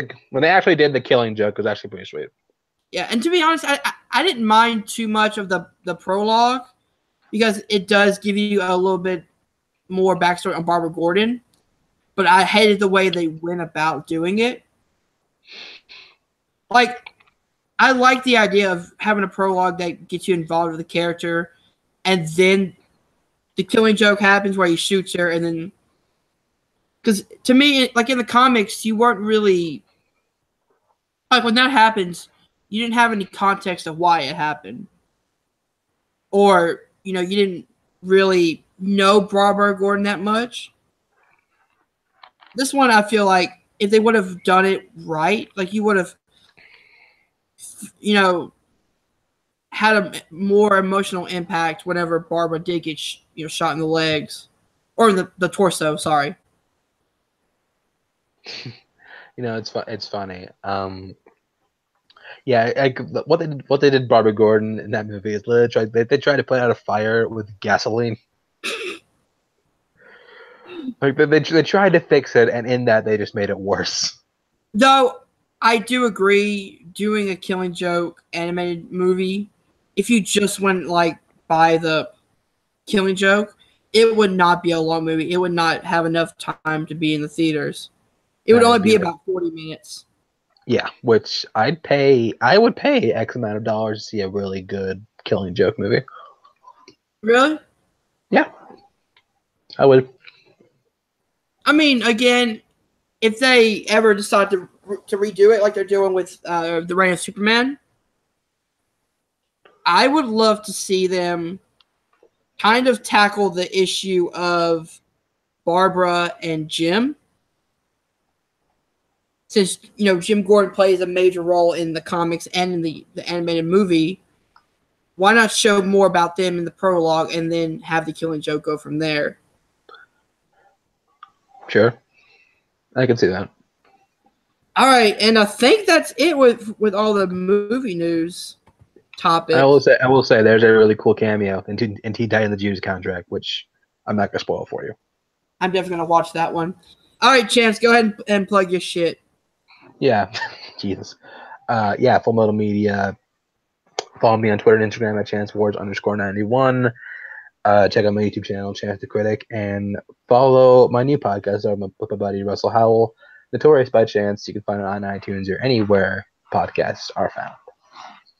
the Killing Joke. It was actually pretty sweet. Yeah, and to be honest, I didn't mind too much of the prologue because it does give you a little bit more backstory on Barbara Gordon, but I hated the way they went about doing it. Like, I like the idea of having a prologue that gets you involved with the character, and then the Killing Joke happens where he shoots her, and then because to me, like in the comics, you weren't really like when that happens. You didn't have any context of why it happened. Or, you didn't really know Barbara Gordon that much. This one, I feel like if they would have done it right, like you would have, had a more emotional impact whenever Barbara did get, shot in the legs. Or in the torso, sorry. It's funny. Yeah, what they did Barbara Gordon in that movie is literally they tried to put out a fire with gasoline. Like they tried to fix it, and in that they just made it worse. Though I do agree, doing a Killing Joke animated movie, if you just went by the Killing Joke, it would not be a long movie. It would not have enough time to be in the theaters. It would only be about 40 minutes. Yeah, which I would pay X amount of dollars to see a really good Killing Joke movie. Really? Yeah, I would. I mean, again, if they ever decide to redo it like they're doing with The Reign of Superman, I would love to see them kind of tackle the issue of Barbara and Jim. Since, Jim Gordon plays a major role in the comics and in the animated movie, why not show more about them in the prologue and then have the Killing Joke go from there? Sure. I can see that. All right, and I think that's it with all the movie news topics. I will say there's a really cool cameo in Teen Titans the Jews contract, which I'm not going to spoil for you. I'm definitely going to watch that one. All right, Chance, go ahead and plug your shit. Yeah, Jesus. Full Metal Media. Follow me on Twitter and Instagram at ChanceWars_91. Check out my YouTube channel, Chance the Critic, and follow my new podcast with my buddy Russell Howell, Notorious by Chance. You can find it on iTunes or anywhere podcasts are found.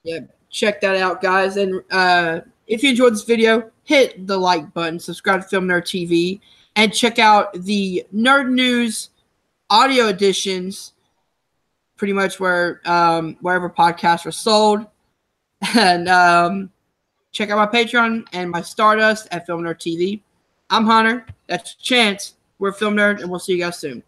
Yeah, check that out, guys. And if you enjoyed this video, hit the like button, subscribe to Film Nerd TV, and check out the Nerd News audio editions, pretty much wherever podcasts are sold. And check out my Patreon and my Stardust at Film Nerd TV. I'm Hunter. That's Chance. We're Film Nerd, and we'll see you guys soon.